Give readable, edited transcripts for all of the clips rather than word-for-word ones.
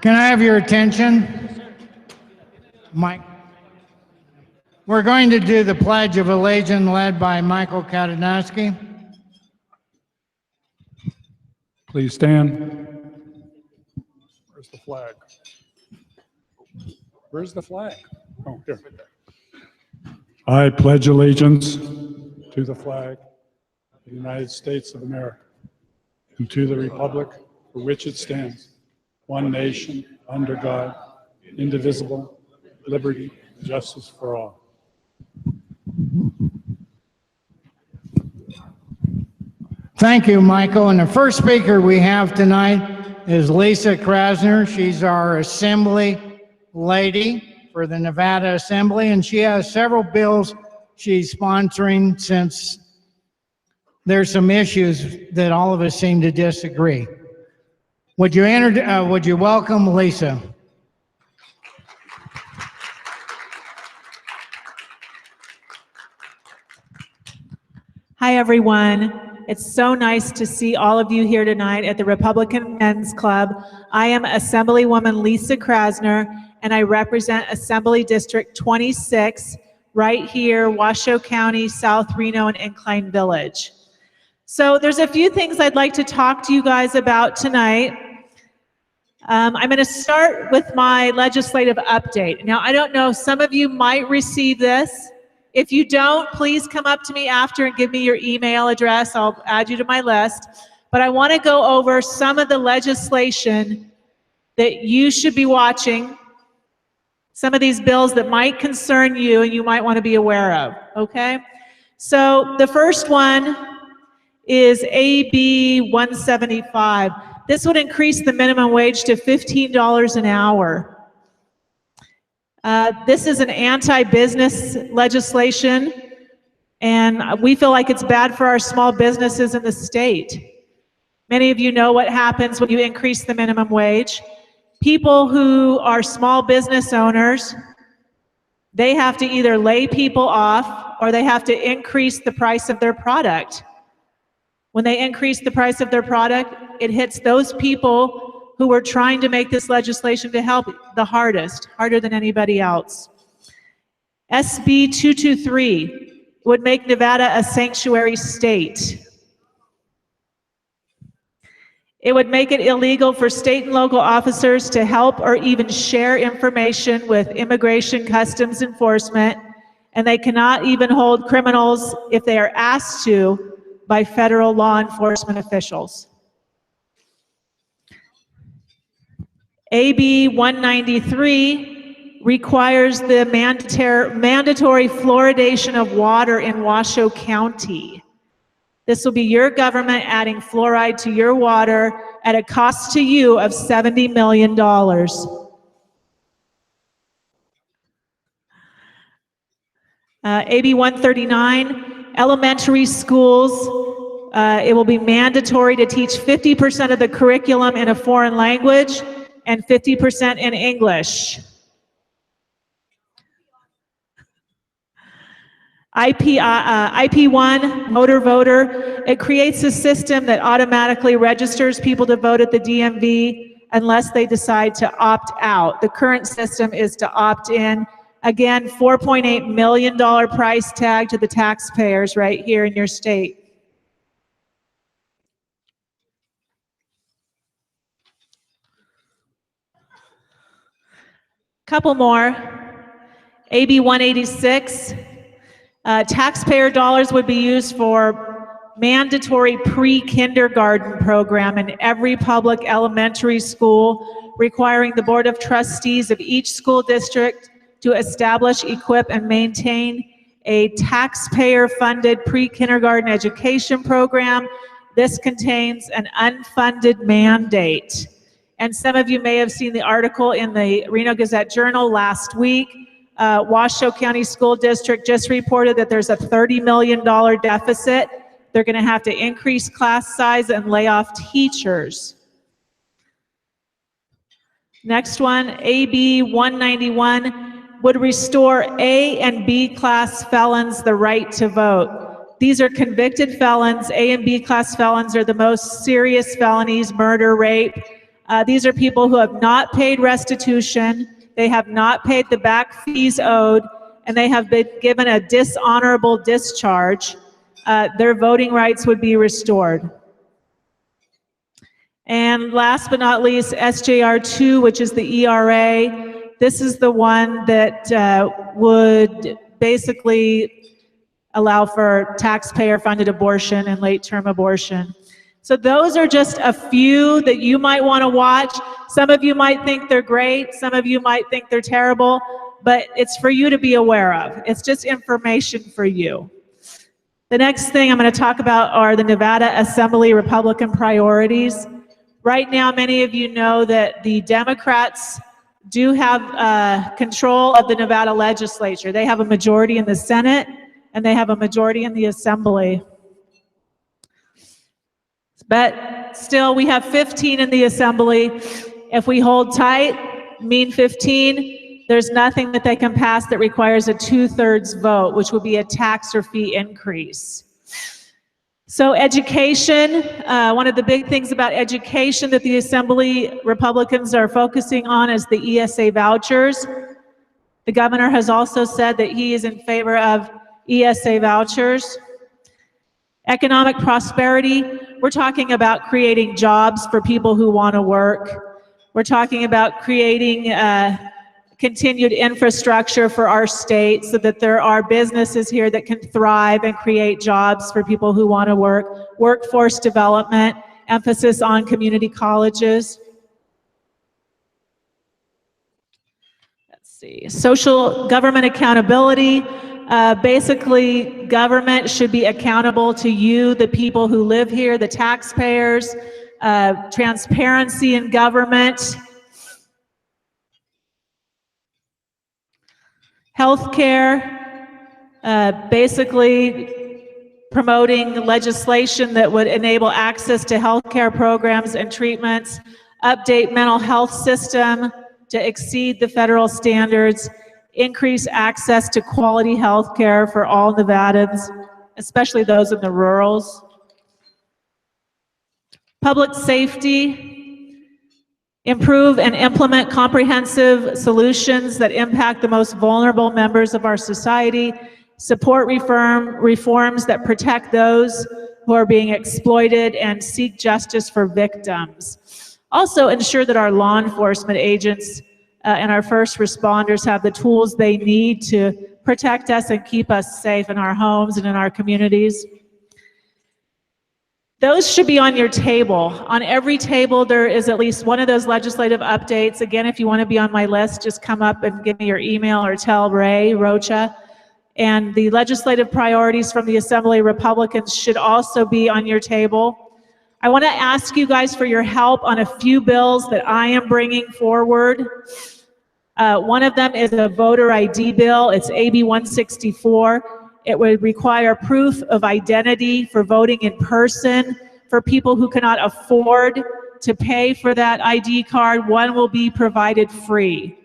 Can I have your attention? Mike. We're going to do the Pledge of Allegiance led by Michael Kadanowski. Please stand. Where's the flag? Where's the flag? Oh, here. I pledge allegiance to the flag of the United States of America and to the republic for which it stands, one nation, under God, indivisible, liberty, and justice for all. Thank you, Michael. And the first speaker we have tonight is Lisa Krasner. She's our Assembly lady for the Nevada Assembly, and she has several bills she's sponsoring since there's some issues that all of us seem to disagree. Would you welcome Lisa? Hi, everyone. It's so nice to see all of you here tonight at the Republican Men's Club. I am Assemblywoman Lisa Krasner, and I represent Assembly District 26 right here, Washoe County, South Reno, and Incline Village. So there's a few things I'd like to talk to you guys about tonight. I'm going to start with my legislative update. Now, I don't know, some of you might receive this. If you don't, please come up to me after and give me your email address. I'll add you to my list. But I want to go over some of the legislation that you should be watching, some of these bills that might concern you and you might want to be aware of, okay? So the first one is AB 175. This would increase the minimum wage to $15 an hour. This is an anti-business legislation, and we feel like it's bad for our small businesses in the state. Many of you know what happens when you increase the minimum wage. People who are small business owners, they have to either lay people off or they have to increase the price of their product. When they increase the price of their product, it hits those people who were trying to make this legislation to help the hardest, harder than anybody else. SB 223 would make Nevada a sanctuary state. It would make it illegal for state and local officers to help or even share information with Immigration Customs Enforcement, and they cannot even hold criminals if they are asked to by federal law enforcement officials. AB 193 requires the mandatory fluoridation of water in Washoe County. This will be your government adding fluoride to your water at a cost to you of $70 million. AB 139, elementary schools, it will be mandatory to teach 50% of the curriculum in a foreign language and 50% in English. IP1, motor voter, it creates a system that automatically registers people to vote at the DMV unless they decide to opt out. The current system is to opt in. Again, $4.8 million price tag to the taxpayers right here in your state. Couple more. AB 186. Taxpayer dollars would be used for mandatory pre-kindergarten program in every public elementary school, requiring the Board of Trustees of each school district to establish, equip, and maintain a taxpayer-funded pre-kindergarten education program. This contains an unfunded mandate. And some of you may have seen the article in the Reno Gazette-Journal last week. Washoe County School District just reported that there's a $30 million deficit. They're going to have to increase class size and lay off teachers. Next one, AB 191 would restore A and B class felons the right to vote. These are convicted felons. A and B class felons are the most serious felonies: murder, rape, These are people who have not paid restitution, they have not paid the back fees owed, and they have been given a dishonorable discharge. Their voting rights would be restored. And last but not least, SJR 2, which is the ERA. This is the one that would basically allow for taxpayer-funded abortion and late-term abortion. So those are just a few that you might want to watch. Some of you might think they're great, some of you might think they're terrible, but it's for you to be aware of. It's just information for you. The next thing I'm going to talk about are the Nevada Assembly Republican priorities. Right now, many of you know that the Democrats do have control of the Nevada legislature. They have a majority in the Senate, and they have a majority in the Assembly. But still, we have 15 in the Assembly. If we hold tight, mean 15, there's nothing that they can pass that requires a 2/3 vote, which would be a tax or fee increase. So education, one of the big things about education that the Assembly Republicans are focusing on is the ESA vouchers. The governor has also said that he is in favor of ESA vouchers. Economic prosperity, we're talking about creating jobs for people who want to work. We're talking about creating continued infrastructure for our state so that there are businesses here that can thrive and create jobs for people who want to work. Workforce development, emphasis on community colleges. Let's see, social government accountability. Basically, government should be accountable to you, the people who live here, the taxpayers. Transparency in government. Healthcare, basically promoting legislation that would enable access to healthcare programs and treatments, update mental health system to exceed the federal standards, increase access to quality healthcare for all Nevadans, especially those in the rurals. Public safety, improve and implement comprehensive solutions that impact the most vulnerable members of our society, support reforms that protect those who are being exploited, and seek justice for victims. Also ensure that our law enforcement agents and our first responders have the tools they need to protect us and keep us safe in our homes and in our communities. Those should be on your table. On every table, there is at least one of those legislative updates. Again, if you want to be on my list, just come up and give me your email or tell Ray Rocha. And the legislative priorities from the Assembly Republicans should also be on your table. I want to ask you guys for your help on a few bills that I am bringing forward. One of them is a voter ID bill. It's AB 164. It would require proof of identity for voting in person for people who cannot afford to pay for that ID card. One will be provided free.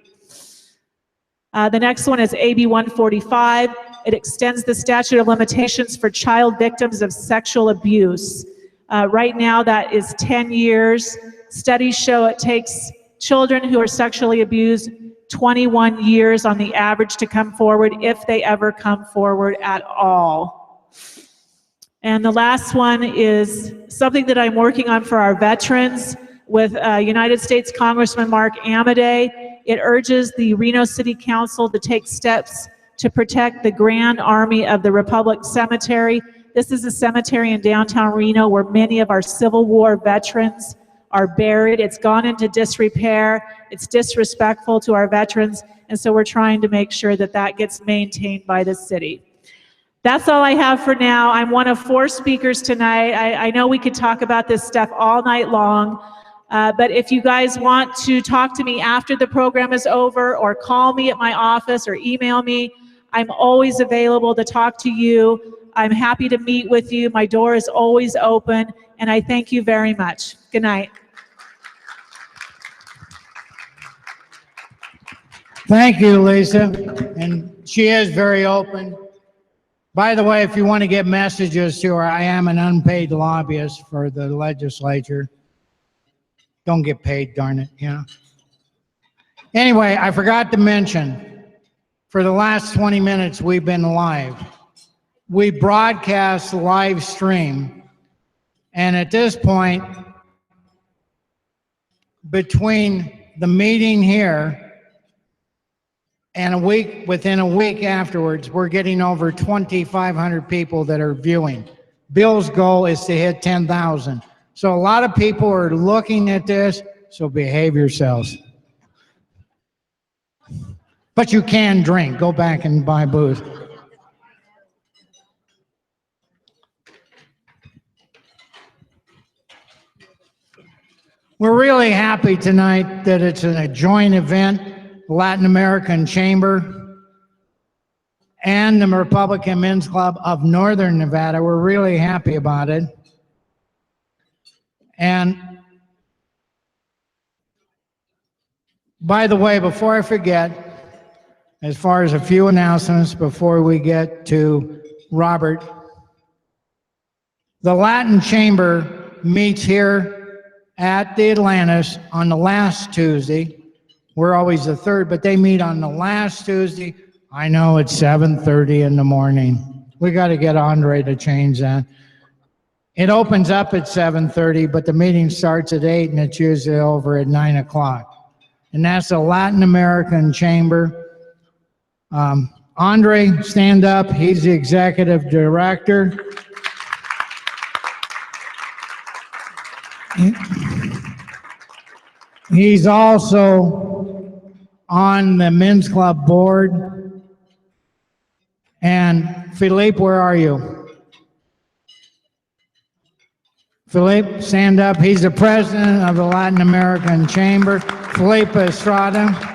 The next one is AB 145. It extends the statute of limitations for child victims of sexual abuse. Right now that is 10 years. Studies show it takes children who are sexually abused 21 years on the average to come forward, if they ever come forward at all. And the last one is something that I'm working on for our veterans with United States Congressman Mark Amodei. It urges the Reno City Council to take steps to protect the Grand Army of the Republic Cemetery. This is a cemetery in downtown Reno where many of our Civil War veterans are buried. It's gone into disrepair. It's disrespectful to our veterans. And so we're trying to make sure that that gets maintained by the city. That's all I have for now. I'm one of 4 speakers tonight. I know we could talk about this stuff all night long, but if you guys want to talk to me after the program is over, or call me at my office or email me, I'm always available to talk to you. I'm happy to meet with you. My door is always open, and I thank you very much. Good night. Thank you, Lisa. And she is very open. By the way, if you want to get messages to her, I am an unpaid lobbyist for the legislature. don't get paid, darn it, you know. Anyway, I forgot to mention, for the last 20 minutes we've been live. We broadcast live stream, and at this point, between the meeting here and within a week afterwards, we're getting over 2,500 people that are viewing. Bill's goal is to hit 10,000. So a lot of people are looking at this, so behave yourselves. But you can drink. Go back and buy booze. We're really happy tonight that it's a joint event, Latin American Chamber and the Republican Men's Club of Northern Nevada. We're really happy about it. And by the way, before I forget, as far as a few announcements before we get to Robert, the Latin Chamber meets here at the Atlantis on the last Tuesday. We're always the third, but they meet on the last Tuesday. I know it's 7:30 in the morning. We got to get Andre to change that. It opens up at 7:30, but the meeting starts at 8 and it's usually over at 9 o'clock. And that's the Latin American Chamber. Andre, stand up. He's the executive director. He's also on the men's club board. And Philippe, where are you? Philippe, stand up. He's the president of the Latin American Chamber. Philippe Estrada.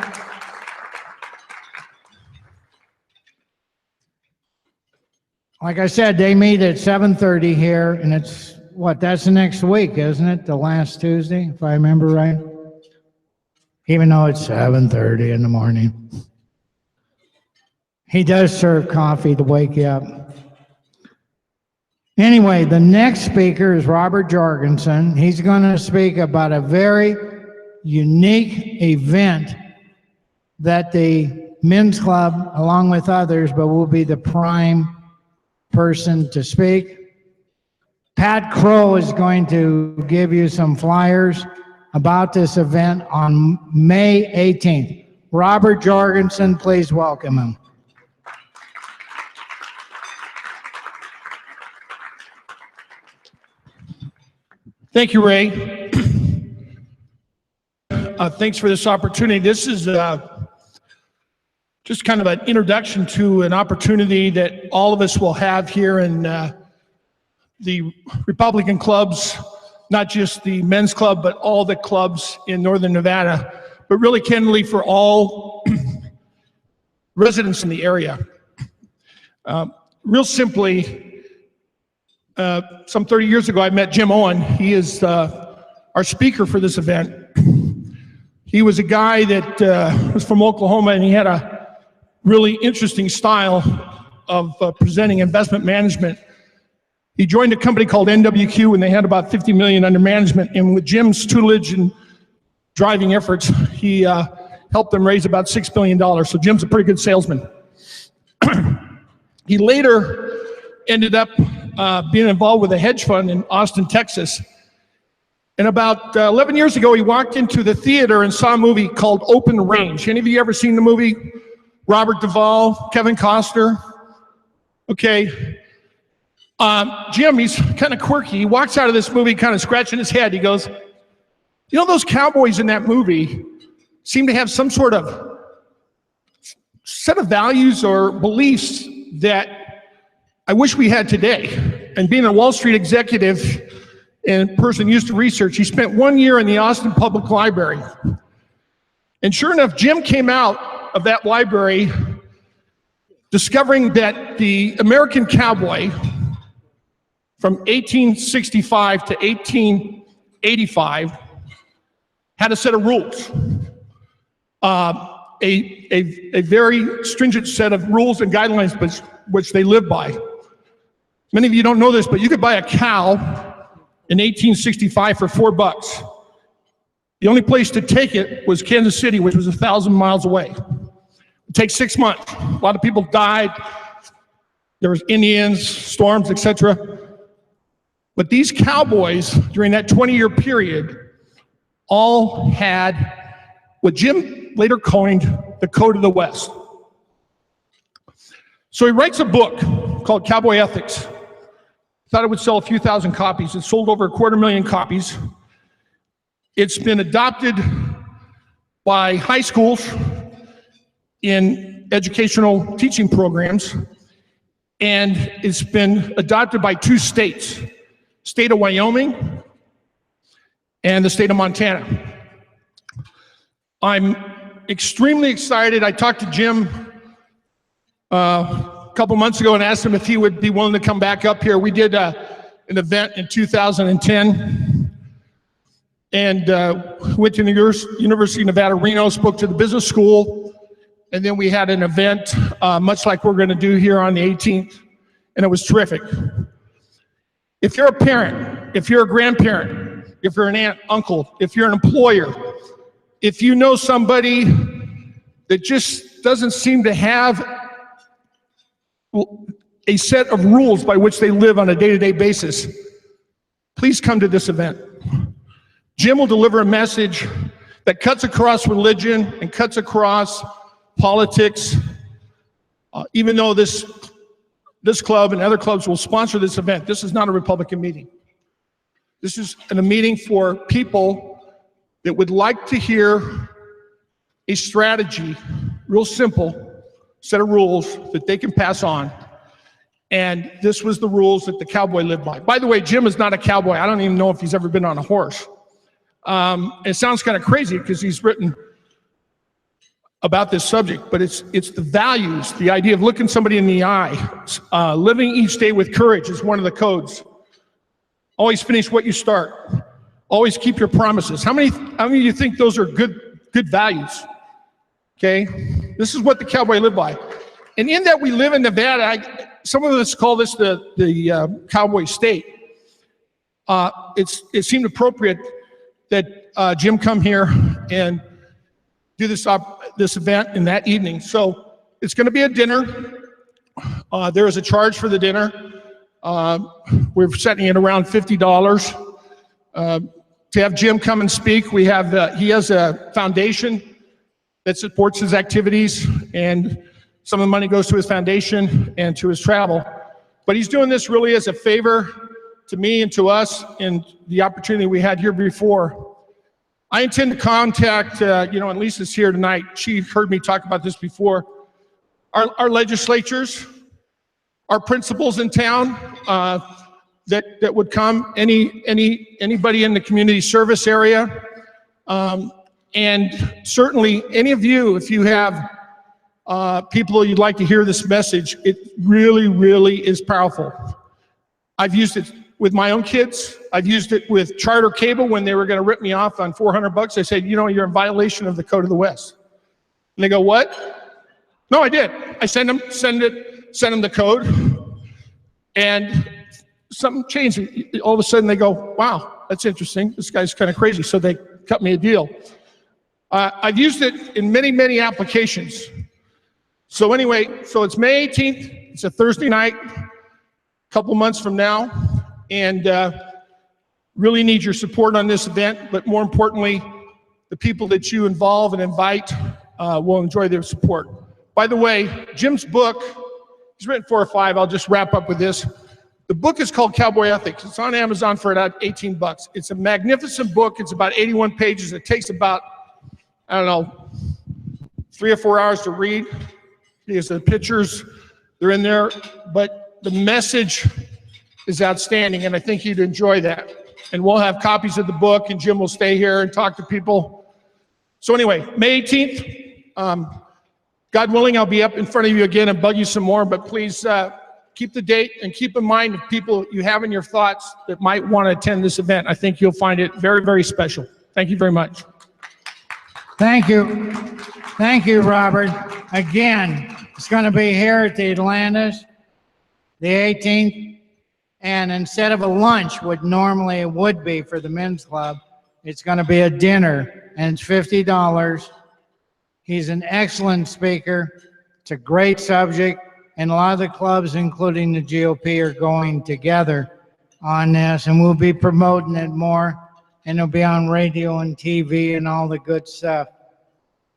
Like I said, they meet at 7:30 here, and it's, what, that's the next week, isn't it? The last Tuesday, if I remember right? Even though it's 7:30 in the morning. He does serve coffee to wake you up. Anyway, the next speaker is Robert Jorgensen. He's going to speak about a very unique event that the men's club, along with others, but will be the prime person to speak. Pat Crow is going to give you some flyers about this event on May 18th. Robert Jorgensen, please welcome him. Thank you, Ray. Thanks for this opportunity. This is just kind of an introduction to an opportunity that all of us will have here in the Republican clubs, not just the men's club, but all the clubs in Northern Nevada, but really candidly for all residents in the area. Real simply, some 30 years ago, I met Jim Owen. He is our speaker for this event. He was a guy that was from Oklahoma, and he had a really interesting style of presenting investment management. He joined a company called NWQ, and they had about 50 million under management. And with Jim's tutelage and driving efforts, he helped them raise about $6 billion. So Jim's a pretty good salesman. He later ended up being involved with a hedge fund in Austin, Texas. And about 11 years ago, he walked into the theater and saw a movie called Open Range. Any of you ever seen the movie? Robert Duvall, Kevin Costner? Okay. Jim, he's kind of quirky. He walks out of this movie kind of scratching his head. He goes, you know, those cowboys in that movie seem to have some sort of set of values or beliefs that I wish we had today. And being a Wall Street executive and person used to research, he spent 1 year in the Austin Public Library. And sure enough, Jim came out of that library discovering that the American cowboy from 1865 to 1885 had a set of rules, a very stringent set of rules and guidelines which they lived by. Many of you don't know this, but you could buy a cow in 1865 for $4. The only place to take it was Kansas City, which was 1,000 miles away. It takes 6 months. A lot of people died. There was Indians, storms, etc. But these cowboys, during that 20-year period, all had what Jim later coined the Code of the West. So he writes a book called Cowboy Ethics. Thought it would sell a few thousand copies. It sold over 250,000 copies. It's been adopted by high schools in educational teaching programs, and it's been adopted by 2 states, state of Wyoming and the state of Montana. I'm extremely excited. I talked to Jim a couple months ago and asked him if he would be willing to come back up here. We did an event in 2010 and went to the University of Nevada, Reno, spoke to the business school, and then we had an event much like we're going to do here on the 18th, and it was terrific. If you're a parent, if you're a grandparent, if you're an aunt, uncle, if you're an employer, if you know somebody that just doesn't seem to have a set of rules by which they live on a day-to-day basis, please come to this event. Jim will deliver a message that cuts across religion and cuts across politics. Even though this club and other clubs will sponsor this event, this is not a Republican meeting. This is a meeting for people that would like to hear a strategy, real simple set of rules that they can pass on. And this was the rules that the cowboy lived by. By the way, Jim is not a cowboy. I don't even know if he's ever been on a horse. It sounds kind of crazy because he's written about this subject, but it's the values, the idea of looking somebody in the eye. Living each day with courage is one of the codes. Always finish what you start. Always keep your promises. How many of you think those are good values? Okay, this is what the cowboy lived by. And in that we live in Nevada, some of us call this the cowboy state. It seemed appropriate that Jim come here and do this event in that evening. So it's going to be a dinner. There is a charge for the dinner. We're setting it around $50. To have Jim come and speak, he has a foundation that supports his activities, and some of the money goes to his foundation and to his travel. But he's doing this really as a favor to me and to us and the opportunity we had here before. I intend to contact, and Lisa's here tonight. She heard me talk about this before. Our legislatures, our principals in town that would come, anybody in the community service area, and certainly any of you, if you have people you'd like to hear this message, it really, really is powerful. I've used it with my own kids. I've used it with Charter Cable when they were going to rip me off on $400. I said, you're in violation of the Code of the West. And they go, what? No, I did. I send them the code, and something changed. All of a sudden they go, wow, that's interesting. This guy's kind of crazy. So they cut me a deal. I've used it in many, many applications. So anyway, so it's May 18th. It's a Thursday night, a couple months from now, and really need your support on this event. But more importantly, the people that you involve and invite will enjoy their support. By the way, Jim's book, he's written 4 or 5. I'll just wrap up with this. The book is called Cowboy Ethics. It's on Amazon for about $18. It's a magnificent book. It's about 81 pages. It takes about, 3 or 4 hours to read. Because the pictures, they're in there, but the message is outstanding, and I think you'd enjoy that. And we'll have copies of the book, and Jim will stay here and talk to people. So anyway, May 18th, God willing, I'll be up in front of you again and bug you some more, but please keep the date and keep in mind the people you have in your thoughts that might want to attend this event. I think you'll find it very, very special. Thank you very much. Thank you. Thank you, Robert. Again, it's going to be here at the Atlantis, the 18th, and instead of a lunch, what normally it would be for the men's club, It's going to be a dinner, and it's $50. He's an excellent speaker. It's a great subject, and a lot of the clubs, including the GOP, are going together on this, and we'll be promoting it more, and it'll be on radio and TV and all the good stuff.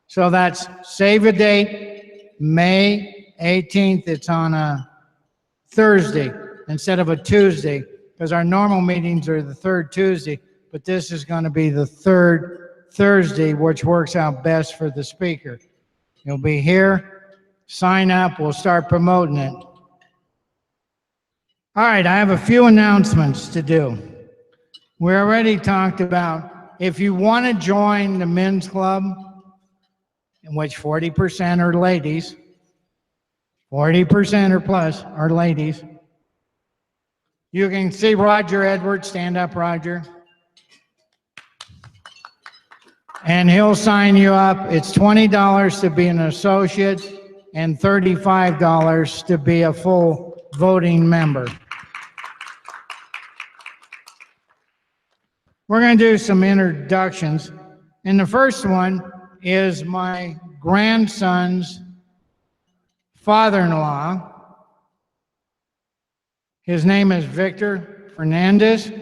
So that's, save a date, May 18th. It's on a Thursday instead of a Tuesday, because our normal meetings are the third Tuesday, but this is going to be the third Thursday, which works out best for the speaker. You'll be here, sign up, we'll start promoting it. All right, I have a few announcements to do. We already talked about, if you want to join the men's club, in which 40% are ladies, 40% or plus are ladies, you can see Roger Edwards. Stand up, Roger. And he'll sign you up. It's $20 to be an associate and $35 to be a full voting member. We're going to do some introductions. And the first one is my grandson's father-in-law. His name is Victor Fernandez.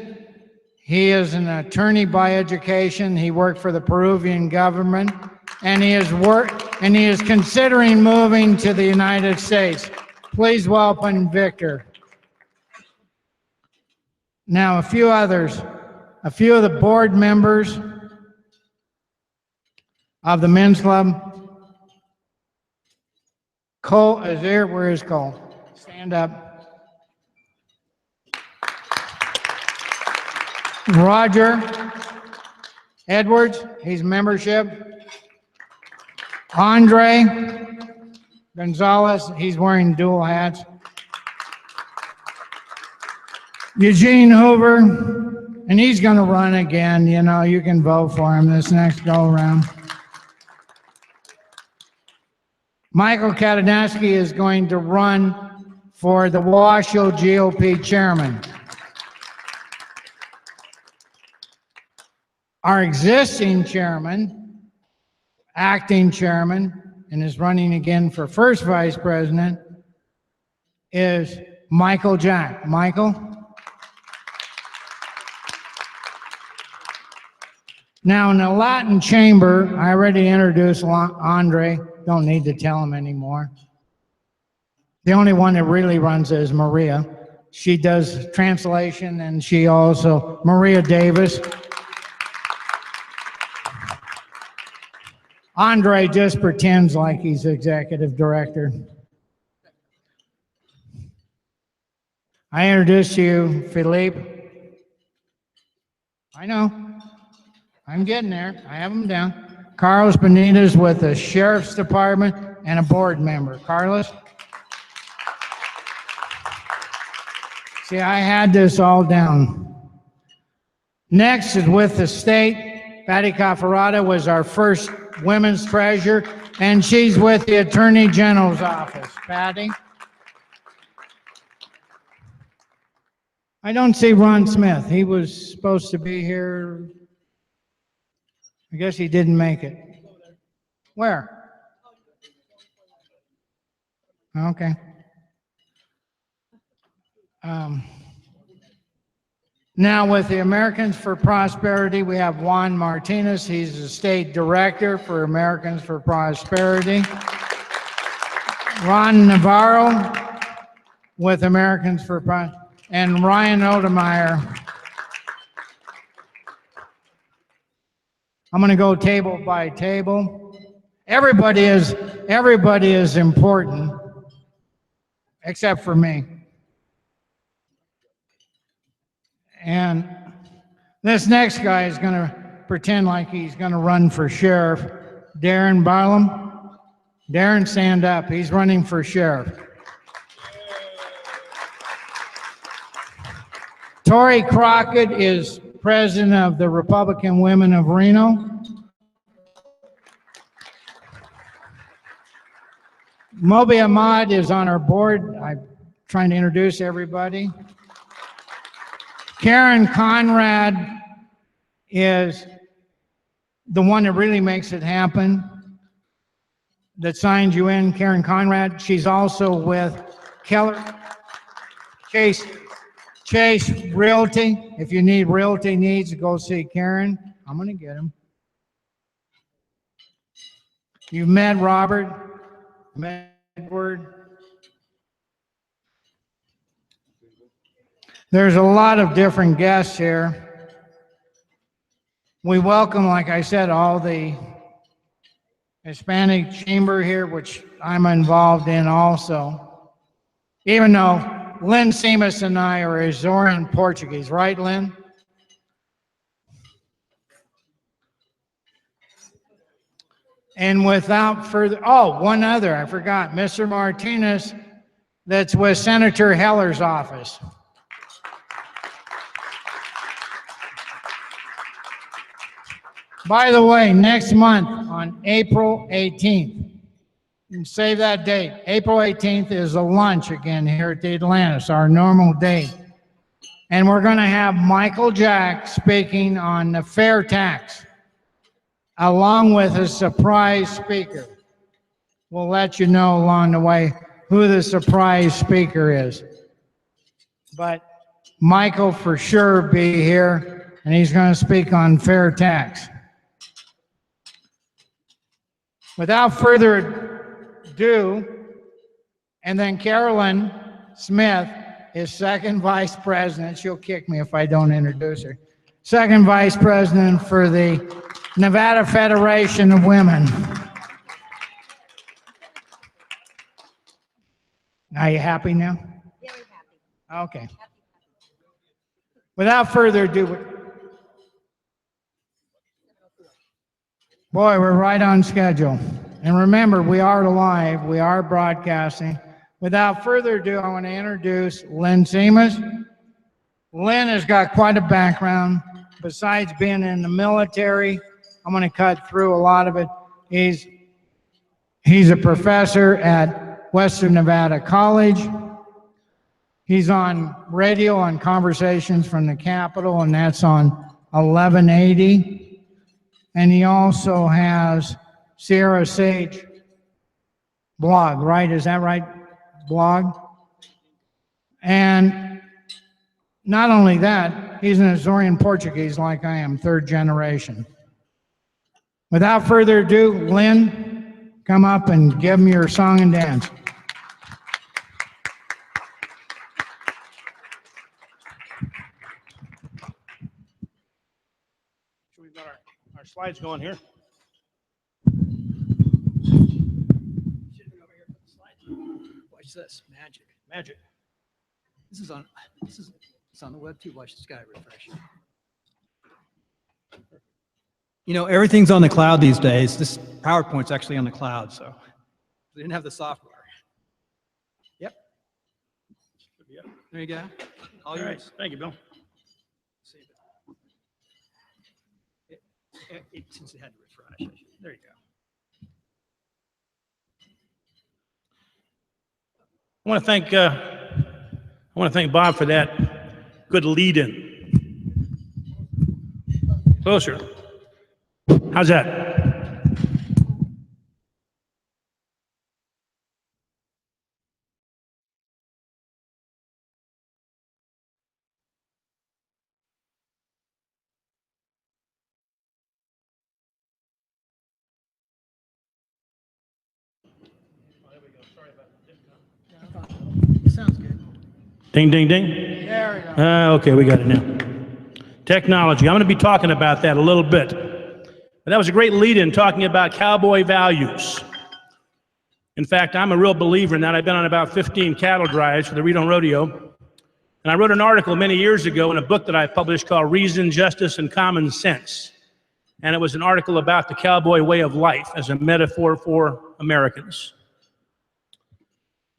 He is an attorney by education. He worked for the Peruvian government, and he is considering moving to the United States. Please welcome Victor. Now, a few others. A few of the board members of the men's club. Cole is here. Where is Cole? Stand up. Roger Edwards, he's membership. Andre Gonzalez, he's wearing dual hats. Eugene Hoover, and he's going to run again. You know, you can vote for him this next go around. Michael Katanaski is going to run for the Washoe GOP chairman. Our existing chairman, acting chairman, and is running again for first vice president, is Michael Jack. Michael? Now, in the Latin chamber, I already introduced Andre. Don't need to tell him anymore. The only one that really runs is Maria. She does translation, and she also, Maria Davis. Andre just pretends like he's executive director. I introduced you, Philippe. I know. I'm getting there. I have them down. Carlos Benitez with the Sheriff's Department and a board member. Carlos? See, I had this all down. Next is with the state. Patty Cafferata was our first women's treasurer, and she's with the Attorney General's office. Patty? I don't see Ron Smith. He was supposed to be here. I guess he didn't make it. Where? Okay. Now with the Americans for Prosperity, we have Juan Martinez. He's the state director for Americans for Prosperity. Ron Navarro with Americans for Prosperity. And Ryan Odemeyer. I'm going to go table by table. Everybody is important, except for me. And this next guy is going to pretend like he's going to run for sheriff. Darren Barlam. Darren, stand up. He's running for sheriff. Tori Crockett is president of the Republican Women of Reno. Moby Ahmad is on our board. I'm trying to introduce everybody. Karen Conrad is the one that really makes it happen, that signs you in, Karen Conrad. She's also with Chase Realty. If you need realty needs, go see Karen. I'm going to get him. You've met Robert, met Edward. There's a lot of different guests here. We welcome, like I said, all the Hispanic chamber here, which I'm involved in also. Even though Lynn Seamus and I are Azorean Portuguese, right, Lynn? And without further, oh, one other, I forgot, Mr. Martinez, that's with Senator Heller's office. By the way, next month on April 18th, and save that date, April 18th is a lunch again here at the Atlantis, our normal date. And we're going to have Michael Jack speaking on the fair tax, along with a surprise speaker. We'll let you know along the way who the surprise speaker is. But Michael for sure be here, and he's going to speak on fair tax. Without further ado, and then Carolyn Smith is second vice president. She'll kick me if I don't introduce her. Second vice president for the Nevada Federation of Women. Are you happy now? Very happy. Okay. Without further ado, boy, we're right on schedule. And remember, we are live, we are broadcasting. Without further ado, I want to introduce Lynn Seamus. Lynn has got quite a background. Besides being in the military, I'm going to cut through a lot of it. He's a professor at Western Nevada College. He's on radio on Conversations from the Capitol, and that's on 1180. And he also has Sierra Sage blog, right? Is that right? Blog. And not only that, he's an Azorean Portuguese like I am, third generation. Without further ado, Lynn, come up and give them your song and dance. We've got our slides going here. Watch this, magic. This is on the web too. Watch this guy refresh. You know, everything's on the cloud these days. This PowerPoint's actually on the cloud, so they didn't have the software. Yep. There you go. All yours. Thank you, Bill. Save it. Since it had to refresh. There you go. I want to thank Bob for that good lead-in. Closer. How's that? Sounds good. Ding, ding, ding. There we go. Okay, we got it now. Technology. I'm going to be talking about that a little bit. But that was a great lead-in talking about cowboy values. In fact, I'm a real believer in that. I've been on about 15 cattle drives for the Reno Rodeo. And I wrote an article many years ago in a book that I published called Reason, Justice, and Common Sense. And it was an article about the cowboy way of life as a metaphor for Americans.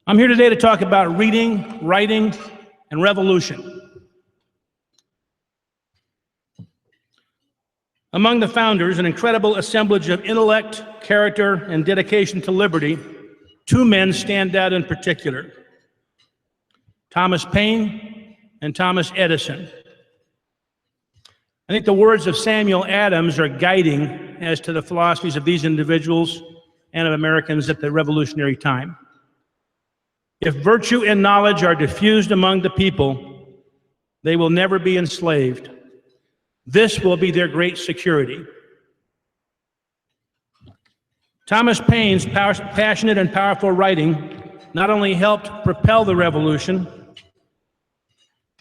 I'm here today to talk about reading, writing, and revolution. Among the founders, an incredible assemblage of intellect, character, and dedication to liberty, two men stand out in particular: Thomas Paine and Thomas Edison. I think the words of Samuel Adams are guiding as to the philosophies of these individuals and of Americans at the revolutionary time. If virtue and knowledge are diffused among the people, they will never be enslaved. This will be their great security. Thomas Paine's passionate and powerful writing not only helped propel the revolution,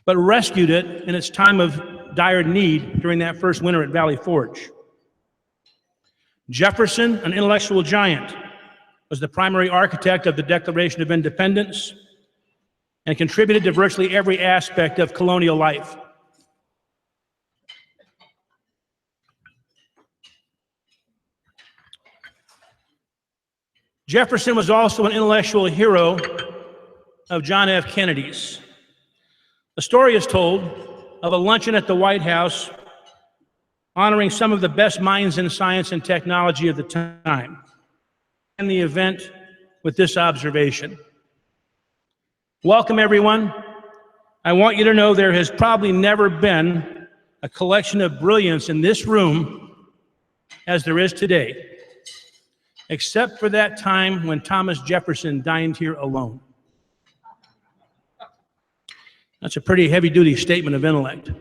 but rescued it in its time of dire need during that first winter at Valley Forge. Jefferson, an intellectual giant, was the primary architect of the Declaration of Independence and contributed to virtually every aspect of colonial life. Jefferson was also an intellectual hero of John F. Kennedy's. A story is told of a luncheon at the White House honoring some of the best minds in science and technology of the time. And the event with this observation: welcome, everyone. I want you to know there has probably never been a collection of brilliance in this room as there is today, except for that time when Thomas Jefferson dined here alone. That's a pretty heavy-duty statement of intellect.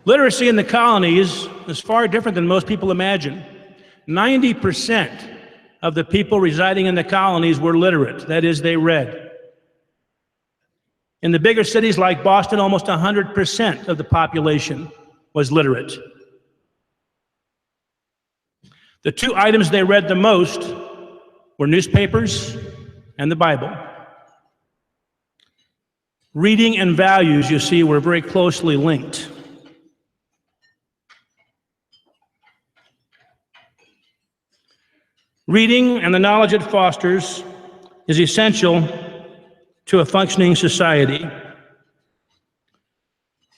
Literacy in the colonies is far different than most people imagine. 90% of the people residing in the colonies were literate. That is, they read. In the bigger cities like Boston, almost 100% of the population was literate. The two items they read the most were newspapers and the Bible. Reading and values, you see, were very closely linked. Reading and the knowledge it fosters is essential to a functioning society.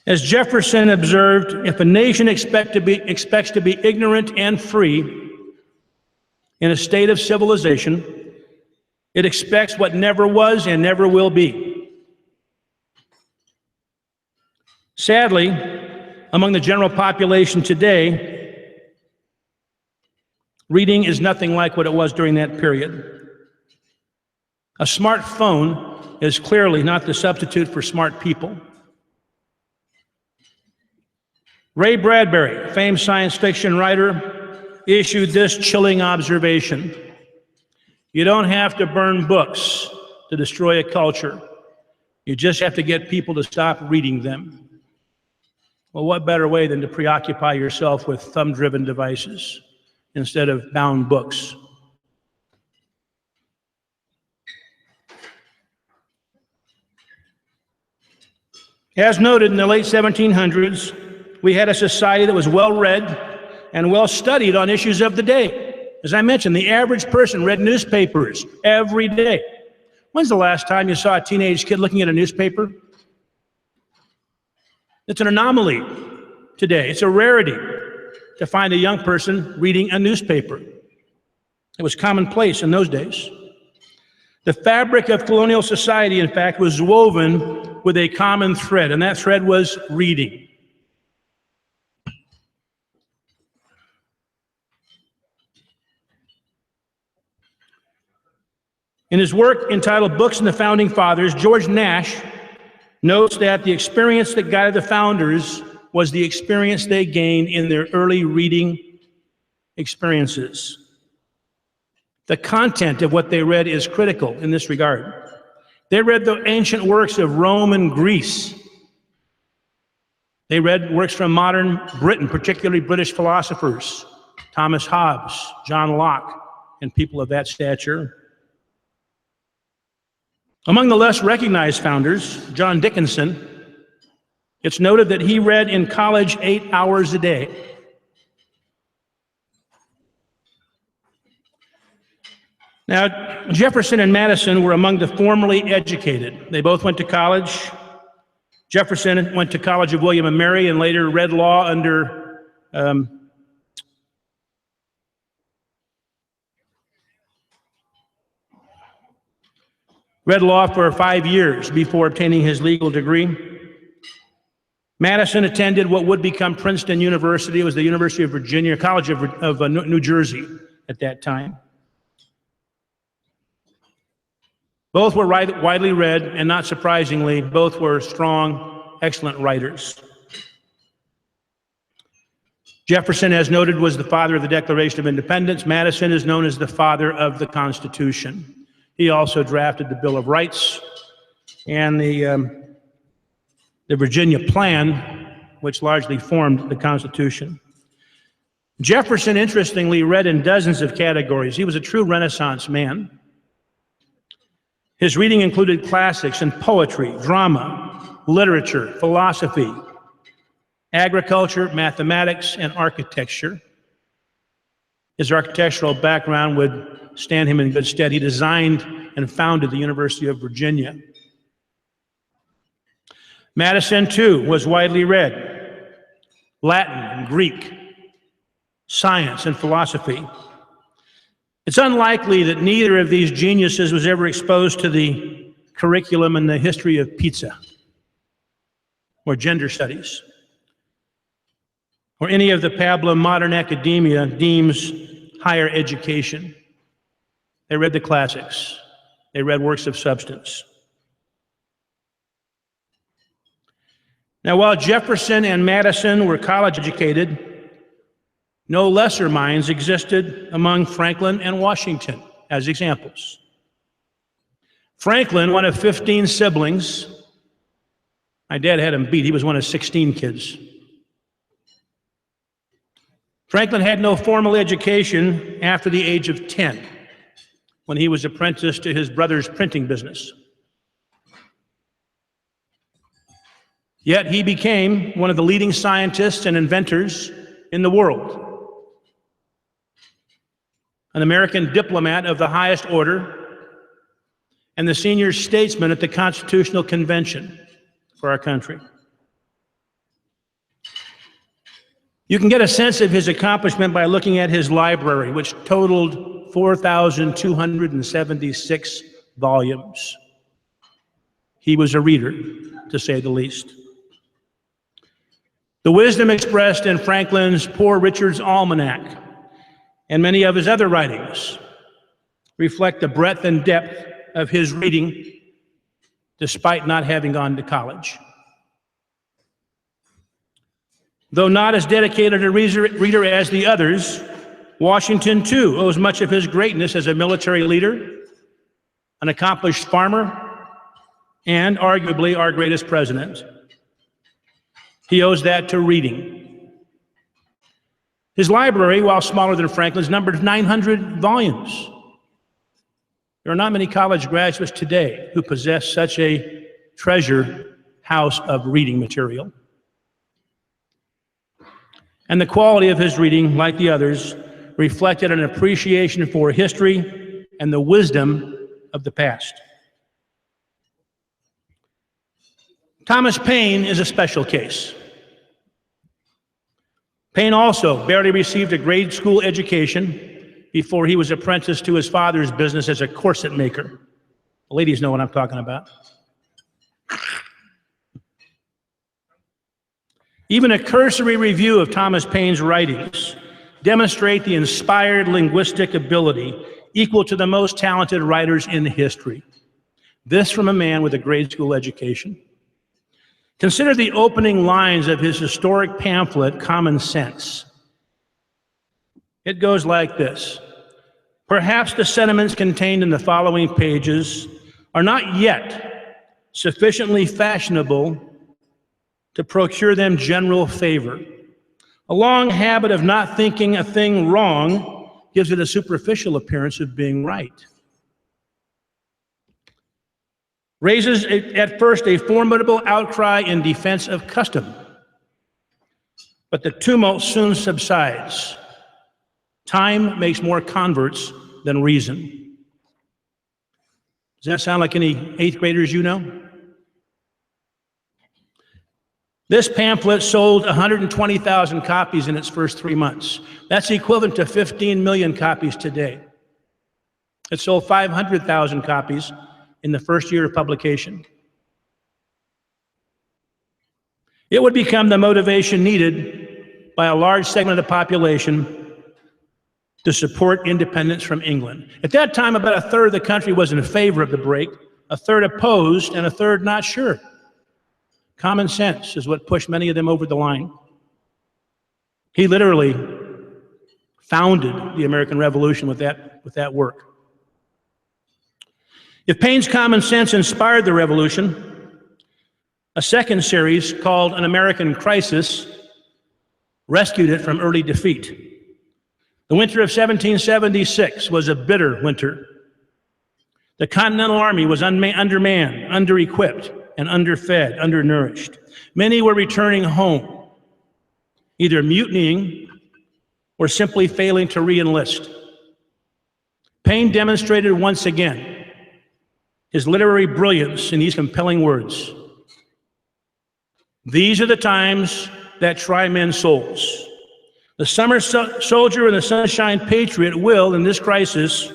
As Jefferson observed, if a nation expects to be ignorant and free in a state of civilization, it expects what never was and never will be. Sadly, among the general population today, reading is nothing like what it was during that period. A smartphone is clearly not the substitute for smart people. Ray Bradbury, famed science fiction writer, issued this chilling observation: you don't have to burn books to destroy a culture. You just have to get people to stop reading them. Well, what better way than to preoccupy yourself with thumb-driven devices instead of bound books? As noted, in the late 1700s, we had a society that was well-read and well-studied on issues of the day. As I mentioned, the average person read newspapers every day. When's the last time you saw a teenage kid looking at a newspaper? It's an anomaly today. It's a rarity to find a young person reading a newspaper. It was commonplace in those days. The fabric of colonial society, in fact, was woven with a common thread, and that thread was reading. In his work entitled Books and the Founding Fathers, George Nash notes that the experience that guided the founders was the experience they gained in their early reading experiences. The content of what they read is critical in this regard. They read the ancient works of Rome and Greece. They read works from modern Britain, particularly British philosophers, Thomas Hobbes, John Locke, and people of that stature. Among the less recognized founders, John Dickinson, it's noted that he read in college 8 hours a day. Now, Jefferson and Madison were among the formerly educated. They both went to college. Jefferson went to College of William and Mary and later read law under read law for 5 years before obtaining his legal degree. Madison attended what would become Princeton University. It was the University of Virginia, College of New Jersey at that time. Both were widely read, and not surprisingly, both were strong, excellent writers. Jefferson, as noted, was the father of the Declaration of Independence. Madison is known as the father of the Constitution. He also drafted the Bill of Rights and the Virginia Plan, which largely formed the Constitution. Jefferson, interestingly, read in dozens of categories. He was a true Renaissance man. His reading included classics and poetry, drama, literature, philosophy, agriculture, mathematics, and architecture. His architectural background would stand him in good stead. He designed and founded the University of Virginia. Madison, too, was widely read. Latin and Greek, science and philosophy. It's unlikely that neither of these geniuses was ever exposed to the curriculum in the history of pizza or gender studies or any of the pablum modern academia deems higher education. They read the classics. They read works of substance. Now, while Jefferson and Madison were college educated, no lesser minds existed among Franklin and Washington as examples. Franklin, one of 15 siblings, my dad had him beat. He was one of 16 kids. Franklin had no formal education after the age of 10, when he was apprenticed to his brother's printing business. Yet he became one of the leading scientists and inventors in the world, an American diplomat of the highest order, and the senior statesman at the Constitutional Convention for our country. You can get a sense of his accomplishment by looking at his library, which totaled 4,276 volumes. He was a reader, to say the least. The wisdom expressed in Franklin's Poor Richard's Almanac and many of his other writings reflect the breadth and depth of his reading, despite not having gone to college. Though not as dedicated a reader as the others, Washington, too, owes much of his greatness as a military leader, an accomplished farmer, and arguably our greatest president. He owes that to reading. His library, while smaller than Franklin's, numbered 900 volumes. There are not many college graduates today who possess such a treasure house of reading material. And the quality of his reading, like the others, reflected an appreciation for history and the wisdom of the past. Thomas Paine is a special case. Paine also barely received a grade school education before he was apprenticed to his father's business as a corset maker. The ladies know what I'm talking about. Even a cursory review of Thomas Paine's writings demonstrate the inspired linguistic ability equal to the most talented writers in history. This from a man with a grade school education. Consider the opening lines of his historic pamphlet, Common Sense. It goes like this: perhaps the sentiments contained in the following pages are not yet sufficiently fashionable to procure them general favor. A long habit of not thinking a thing wrong gives it a superficial appearance of being right. Raises at first a formidable outcry in defense of custom, but the tumult soon subsides. Time makes more converts than reason. Does that sound like any 8th graders you know? This pamphlet sold 120,000 copies in its first 3 months. That's equivalent to 15 million copies today. It sold 500,000 copies in the first year of publication. It would become the motivation needed by a large segment of the population to support independence from England. At that time, about a third of the country was in favor of the break, a third opposed, and a third not sure. Common sense is what pushed many of them over the line. He literally founded the American Revolution with that work. If Paine's common sense inspired the revolution, a second series called An American Crisis rescued it from early defeat. The winter of 1776 was a bitter winter. The Continental Army was undermanned, under-equipped, and underfed, undernourished. Many were returning home, either mutinying or simply failing to re-enlist. Paine demonstrated once again his literary brilliance in these compelling words. These are the times that try men's souls. The summer soldier and the sunshine patriot will, in this crisis,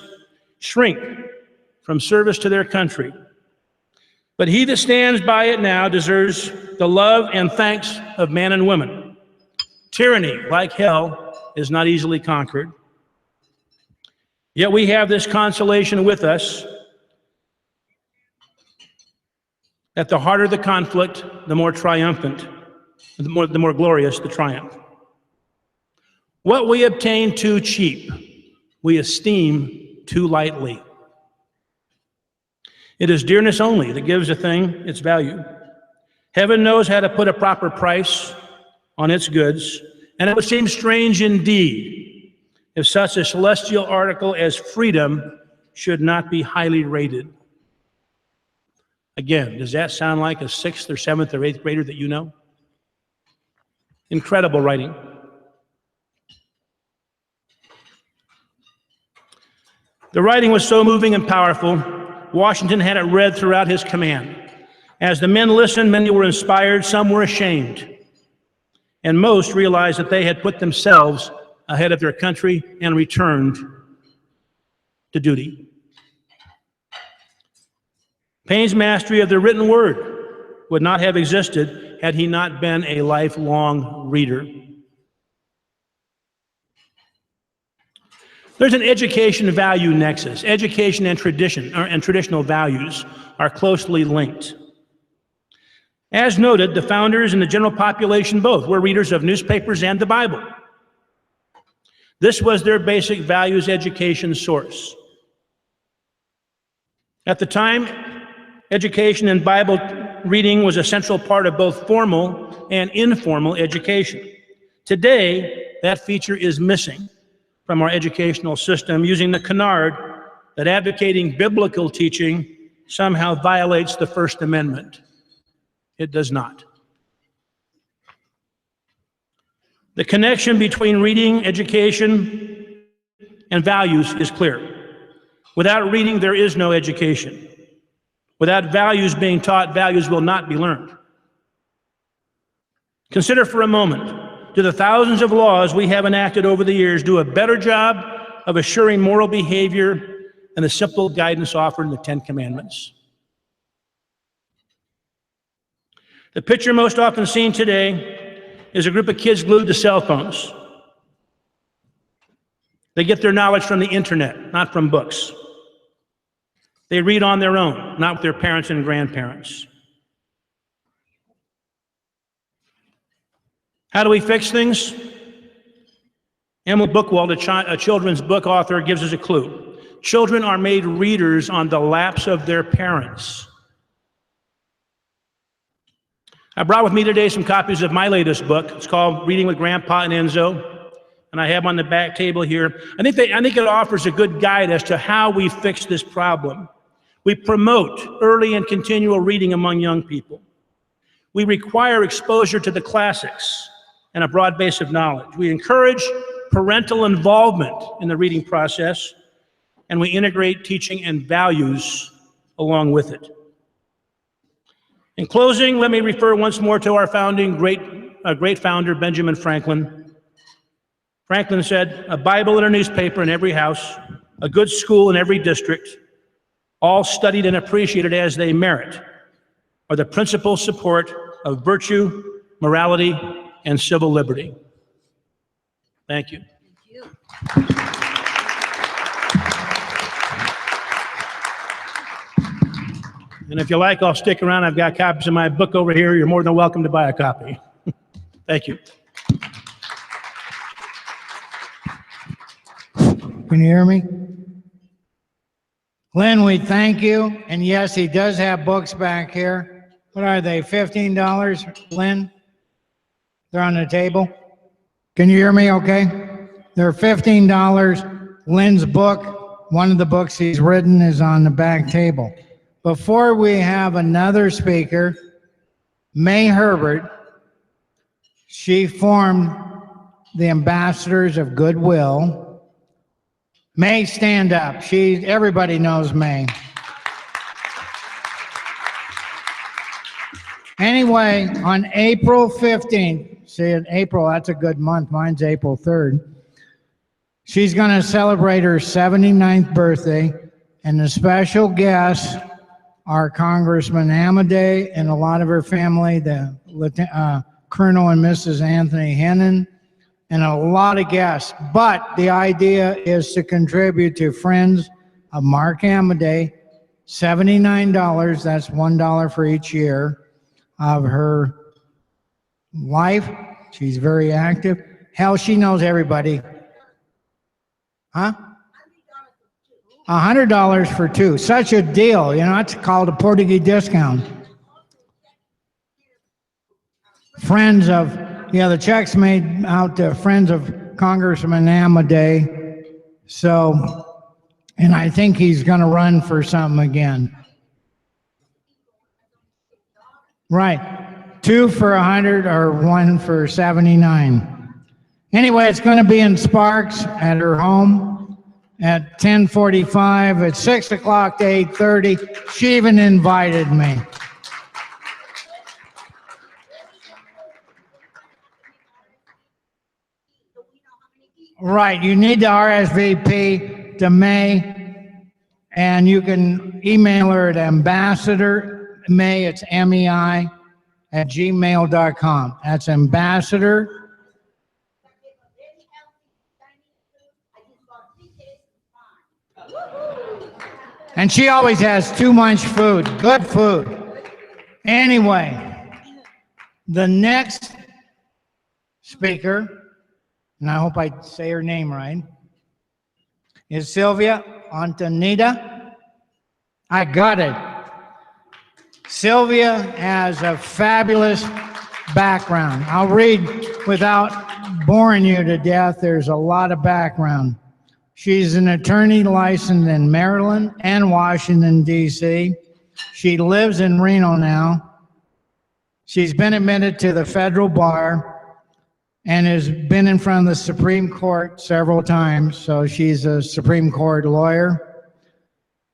shrink from service to their country. But he that stands by it now deserves the love and thanks of men and women. Tyranny, like hell, is not easily conquered. Yet we have this consolation with us, that the harder the conflict, the more triumphant, the more glorious the triumph. What we obtain too cheap, we esteem too lightly. It is dearness only that gives a thing its value. Heaven knows how to put a proper price on its goods, and it would seem strange indeed if such a celestial article as freedom should not be highly rated. Again, does that sound like a 6th or 7th or 8th grader that you know? Incredible writing. The writing was so moving and powerful, Washington had it read throughout his command. As the men listened, many were inspired, some were ashamed, and most realized that they had put themselves ahead of their country and returned to duty. Paine's mastery of the written word would not have existed had he not been a lifelong reader. There's an education value nexus. Education and tradition, and traditional values are closely linked. As noted, the founders and the general population both were readers of newspapers and the Bible. This was their basic values education source. At the time, education and Bible reading was a central part of both formal and informal education. Today, that feature is missing from our educational system, using the canard that advocating biblical teaching somehow violates the First Amendment. It does not. The connection between reading, education, and values is clear. Without reading, there is no education. Without values being taught, values will not be learned. Consider for a moment, do the thousands of laws we have enacted over the years do a better job of assuring moral behavior than the simple guidance offered in the Ten Commandments? The picture most often seen today is a group of kids glued to cell phones. They get their knowledge from the internet, not from books. They read on their own, not with their parents and grandparents. How do we fix things? Emil Buchwald, a children's book author, gives us a clue. Children are made readers on the laps of their parents. I brought with me today some copies of my latest book. It's called Reading with Grandpa and Enzo, and I have on the back table here. I think it offers a good guide as to how we fix this problem. We promote early and continual reading among young people. We require exposure to the classics and a broad base of knowledge. We encourage parental involvement in the reading process, and we integrate teaching and values along with it. In closing, let me refer once more to our founding great founder, Benjamin Franklin. Franklin said, "A Bible and a newspaper in every house, a good school in every district, all studied and appreciated as they merit, are the principal support of virtue, morality, and civil liberty. Thank you. And if you like, I'll stick around. I've got copies of my book over here. You're more than welcome to buy a copy. Thank you. Can you hear me? Lynn, we thank you. And yes, he does have books back here. What are they, $15, Lynn? They're on the table. Can you hear me okay? They're $15. Lynn's book, one of the books he's written, is on the back table. Before we have another speaker, May Herbert, she formed the Ambassadors of Goodwill. May, stand up. Everybody knows May. Anyway, on April 15th, see, in April, that's a good month. Mine's April 3rd. She's going to celebrate her 79th birthday, and the special guests are Congressman Amadei and a lot of her family, the Colonel and Mrs. Anthony Hennon, and a lot of guests. But the idea is to contribute to Friends of Mark Amadei, $79. That's $1 for each year of her life. She's very active. Hell, she knows everybody. Huh? $100 for two. Such a deal. You know, it's called a Portuguese discount. Friends of, the check's made out to Friends of Congressman Amadei. So, and I think he's going to run for something again. Right. 2 for 100 or 1 for 79. Anyway, it's going to be in Sparks at her home at 10:45, at 6 o'clock to 8:30. She even invited me. Right, you need to RSVP to May, and you can email her at Ambassador May, it's MEI, at gmail.com. That's Ambassador. And she always has too much food, good food. Anyway, the next speaker, and I hope I say her name right, is Sylvia Antonita. I got it. Sylvia has a fabulous background. I'll read without boring you to death. There's a lot of background. She's an attorney licensed in Maryland and Washington, D.C. She lives in Reno now. She's been admitted to the federal bar and has been in front of the Supreme Court several times, so she's a Supreme Court lawyer.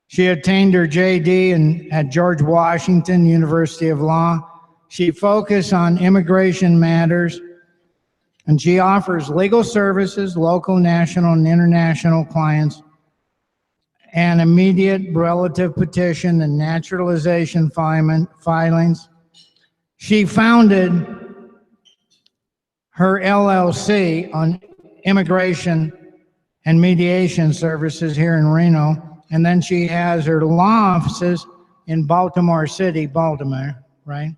She obtained her JD at George Washington University of Law. She focused on immigration matters, and she offers legal services, local, national, and international clients, and immediate relative petition and naturalization filings. She founded her LLC on immigration and mediation services here in Reno, and then she has her law offices in Baltimore City, Baltimore, right?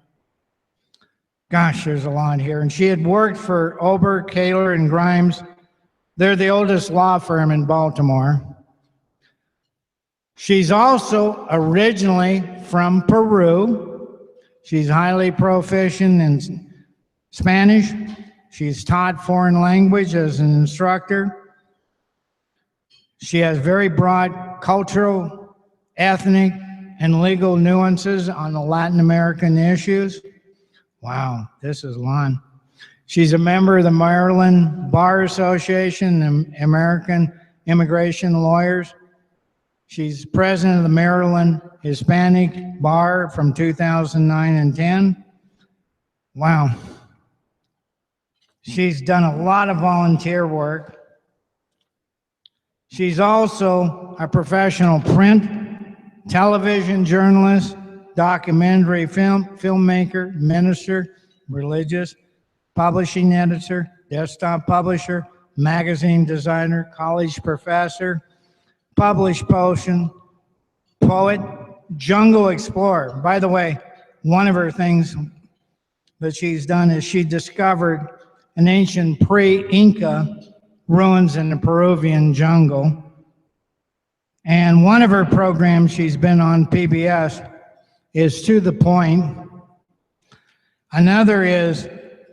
Gosh, there's a lot here. And she had worked for Ober, Kaler, and Grimes. They're the oldest law firm in Baltimore. She's also originally from Peru. She's highly proficient in Spanish. She's taught foreign language as an instructor. She has very broad cultural, ethnic, and legal nuances on the Latin American issues. Wow, this is long. She's a member of the Maryland Bar Association and American Immigration Lawyers. She's president of the Maryland Hispanic Bar from 2009 and 10. Wow. She's done a lot of volunteer work. She's also a professional print, television journalist, documentary filmmaker, minister, religious, publishing editor, desktop publisher, magazine designer, college professor, published poet, jungle explorer. By the way, one of her things that she's done is she discovered an ancient pre-Inca ruins in the Peruvian jungle. And one of her programs she's been on PBS is To the Point. Another is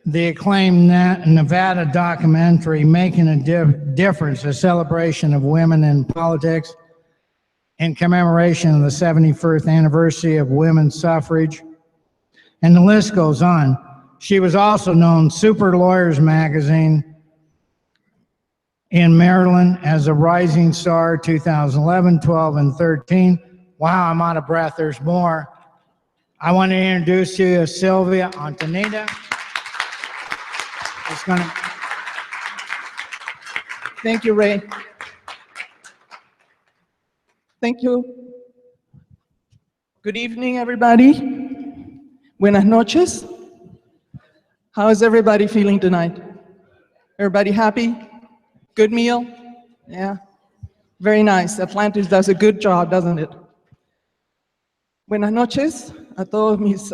the acclaimed Nevada documentary, Making a Difference, a celebration of women in politics in commemoration of the 71st anniversary of women's suffrage. And the list goes on. She was also known Super Lawyers magazine in Maryland as a rising star 2011, 12, and 13. Wow, I'm out of breath. There's more. I want to introduce you to Sylvia Antonita. Thank you, Ray. Thank you. Good evening, everybody. Buenas noches. How is everybody feeling tonight? Everybody happy? Good meal? Yeah. Very nice. Atlantis does a good job, doesn't it? Buenas noches a todos mis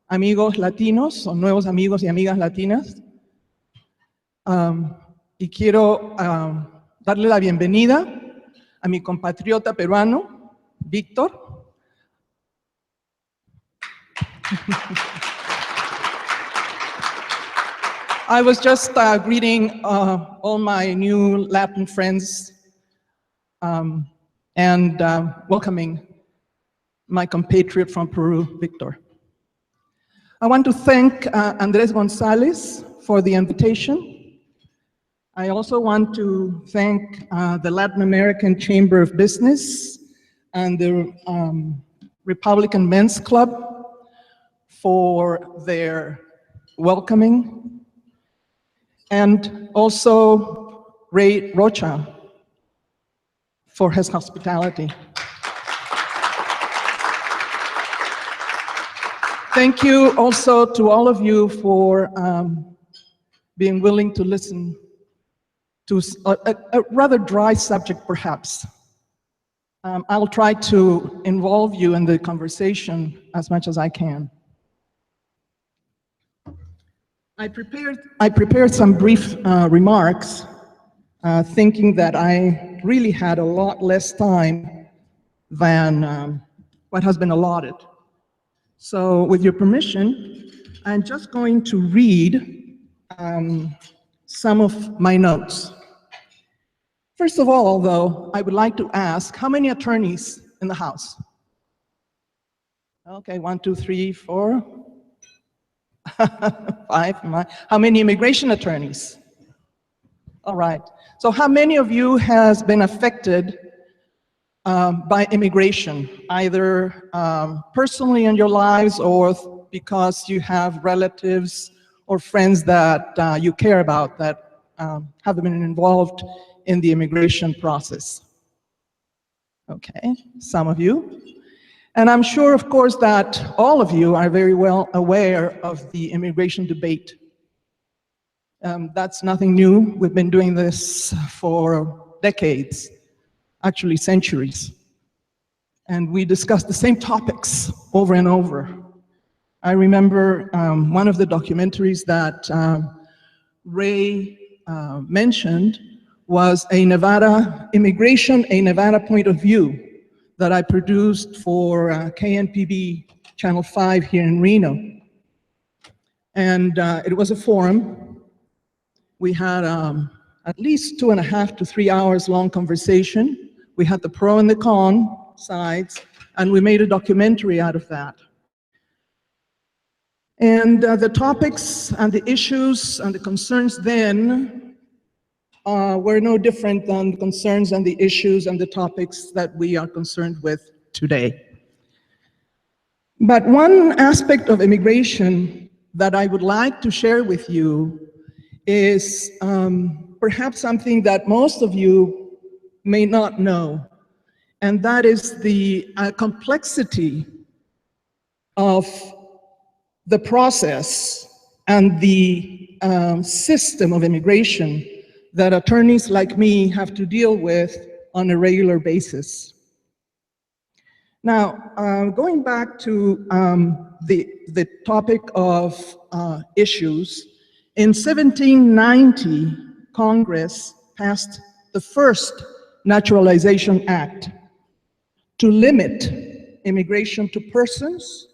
amigos latinos o nuevos amigos y amigas latinas. Y quiero darle la bienvenida a mi compatriota peruano, Víctor. I was just greeting all my new Latin friends and welcoming my compatriot from Peru, Victor. I want to thank Andres Gonzalez for the invitation. I also want to thank the Latin American Chamber of Business and the Republican Men's Club for their welcoming, and also Ray Rocha for his hospitality. Thank you also to all of you for being willing to listen to a rather dry subject, perhaps. I'll try to involve you in the conversation as much as I can. I prepared some brief remarks, thinking that I really had a lot less time than what has been allotted. So with your permission, I'm just going to read some of my notes. First of all, though, I would like to ask, how many attorneys in the house? Okay, 1, 2, 3, 4, 5. How many immigration attorneys? All right. So how many of you has been affected by immigration, either personally in your lives or because you have relatives or friends that you care about that have been involved in the immigration process? Okay, some of you. And I'm sure, of course, that all of you are very well aware of the immigration debate. That's nothing new. We've been doing this for decades, actually centuries. And we discuss the same topics over and over. I remember one of the documentaries that Ray mentioned was a Nevada immigration, a Nevada point of view that I produced for KNPB Channel 5 here in Reno. And it was a forum. We had at least 2.5 to 3 hours long conversation. We had the pro and the con sides, and we made a documentary out of that. And the topics and the issues and the concerns then were no different than the concerns and the issues and the topics that we are concerned with today. But one aspect of immigration that I would like to share with you is perhaps something that most of you may not know, and that is the complexity of the process and the system of immigration that attorneys like me have to deal with on a regular basis. Now, going back to the topic of issues, in 1790, Congress passed the first Naturalization Act to limit immigration to persons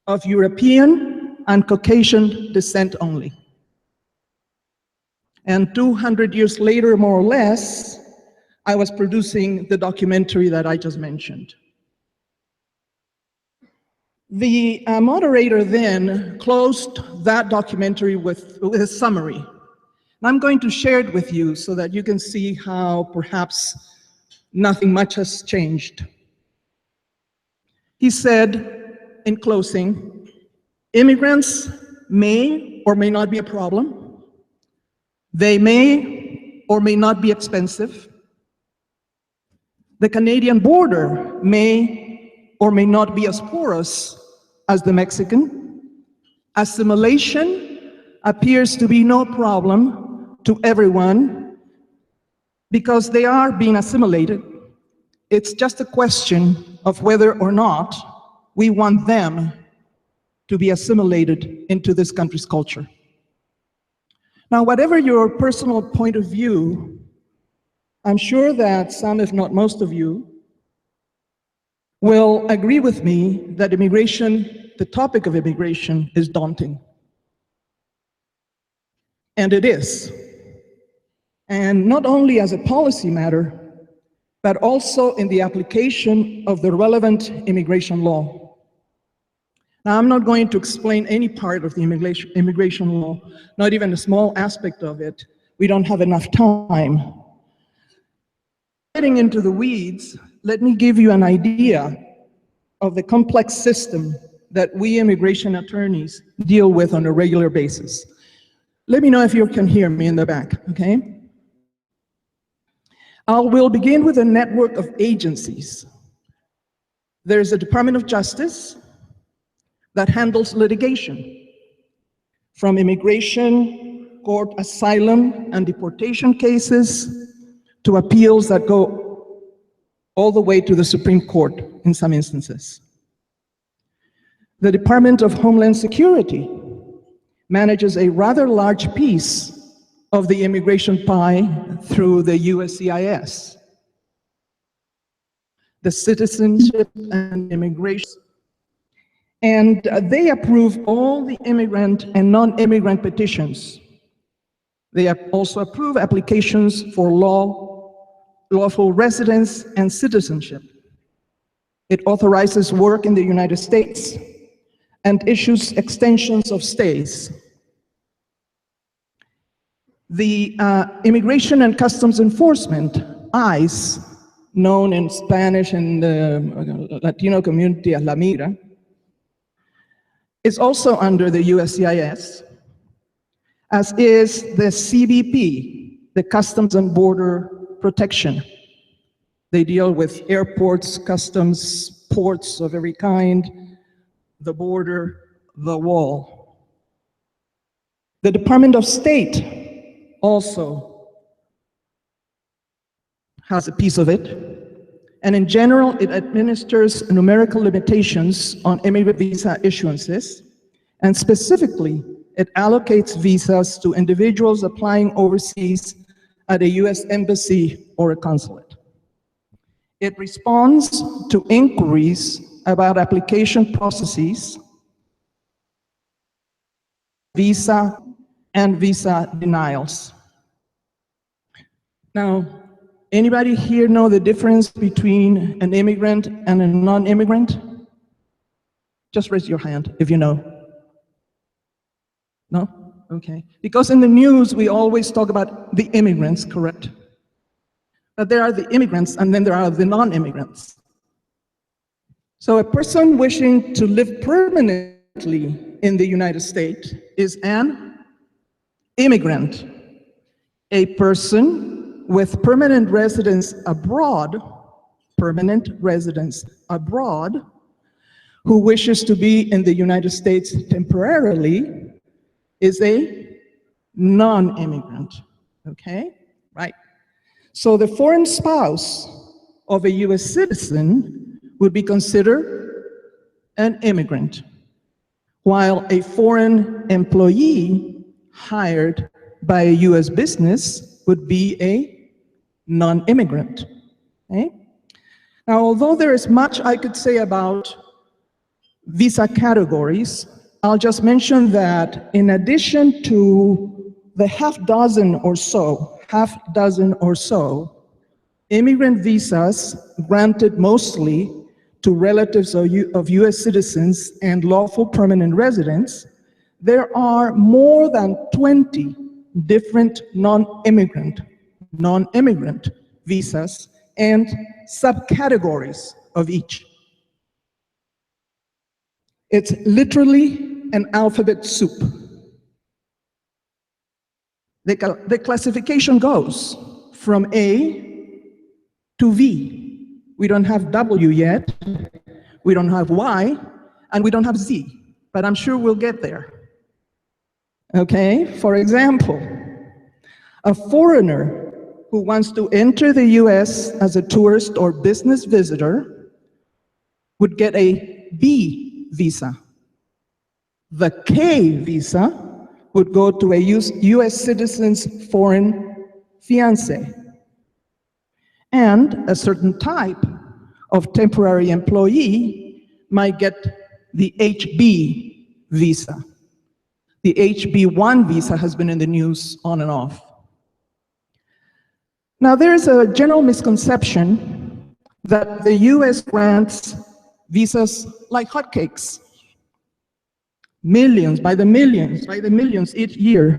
of European and Caucasian descent only. And 200 years later, more or less, I was producing the documentary that I just mentioned. The moderator then closed that documentary with a summary. And I'm going to share it with you so that you can see how perhaps nothing much has changed. He said, in closing, immigrants may or may not be a problem. They may or may not be expensive. The Canadian border may or may not be as porous as the Mexican. Assimilation appears to be no problem to everyone because they are being assimilated. It's just a question of whether or not we want them to be assimilated into this country's culture. Now, whatever your personal point of view, I'm sure that some, if not most of you, will agree with me that immigration, the topic of immigration, is daunting. And it is. And not only as a policy matter, but also in the application of the relevant immigration law. Now, I'm not going to explain any part of the immigration law, not even a small aspect of it. We don't have enough time. Getting into the weeds, let me give you an idea of the complex system that we immigration attorneys deal with on a regular basis. Let me know if you can hear me in the back, okay? We'll begin with a network of agencies. There's a Department of Justice that handles litigation, from immigration, court, asylum, and deportation cases to appeals that go all the way to the Supreme Court in some instances. The Department of Homeland Security manages a rather large piece of the immigration pie through the USCIS. The Citizenship and Immigration, and they approve all the immigrant and non-immigrant petitions. They also approve applications for lawful residence and citizenship. It authorizes work in the United States and issues extensions of stays. The Immigration and Customs Enforcement, ICE, known in Spanish and the Latino community as La Migra, is also under the USCIS, as is the CBP, the Customs and Border Protection. They deal with airports, customs, ports of every kind, the border, the wall. The Department of State also has a piece of it. And in general, it administers numerical limitations on immigrant visa issuances, and specifically, it allocates visas to individuals applying overseas at a US embassy or a consulate. It responds to inquiries about application processes, visa, and visa denials. Now, anybody here know the difference between an immigrant and a non-immigrant? Just raise your hand if you know. No? Okay. Because in the news, we always talk about the immigrants, correct? But there are the immigrants and then there are the non-immigrants. So a person wishing to live permanently in the United States is an immigrant. A person with permanent residence abroad, who wishes to be in the United States temporarily is a non-immigrant, okay? Right. So the foreign spouse of a US citizen would be considered an immigrant, while a foreign employee hired by a US business would be a non-immigrant, okay? Now, although there is much I could say about visa categories, I'll just mention that in addition to the half dozen or so immigrant visas granted mostly to relatives of US citizens and lawful permanent residents, there are more than 20 different non-immigrant visas and subcategories of each. It's literally an alphabet soup. The classification goes from A to V. We don't have W yet, we don't have Y, and we don't have Z, but I'm sure we'll get there. Okay, for example, a foreigner who wants to enter the US as a tourist or business visitor would get a B visa. The K visa would go to a US citizen's foreign fiancé. And a certain type of temporary employee might get the HB visa. The HB1 visa has been in the news on and off. Now, there's a general misconception that the US grants visas like hotcakes. Millions, by the millions each year.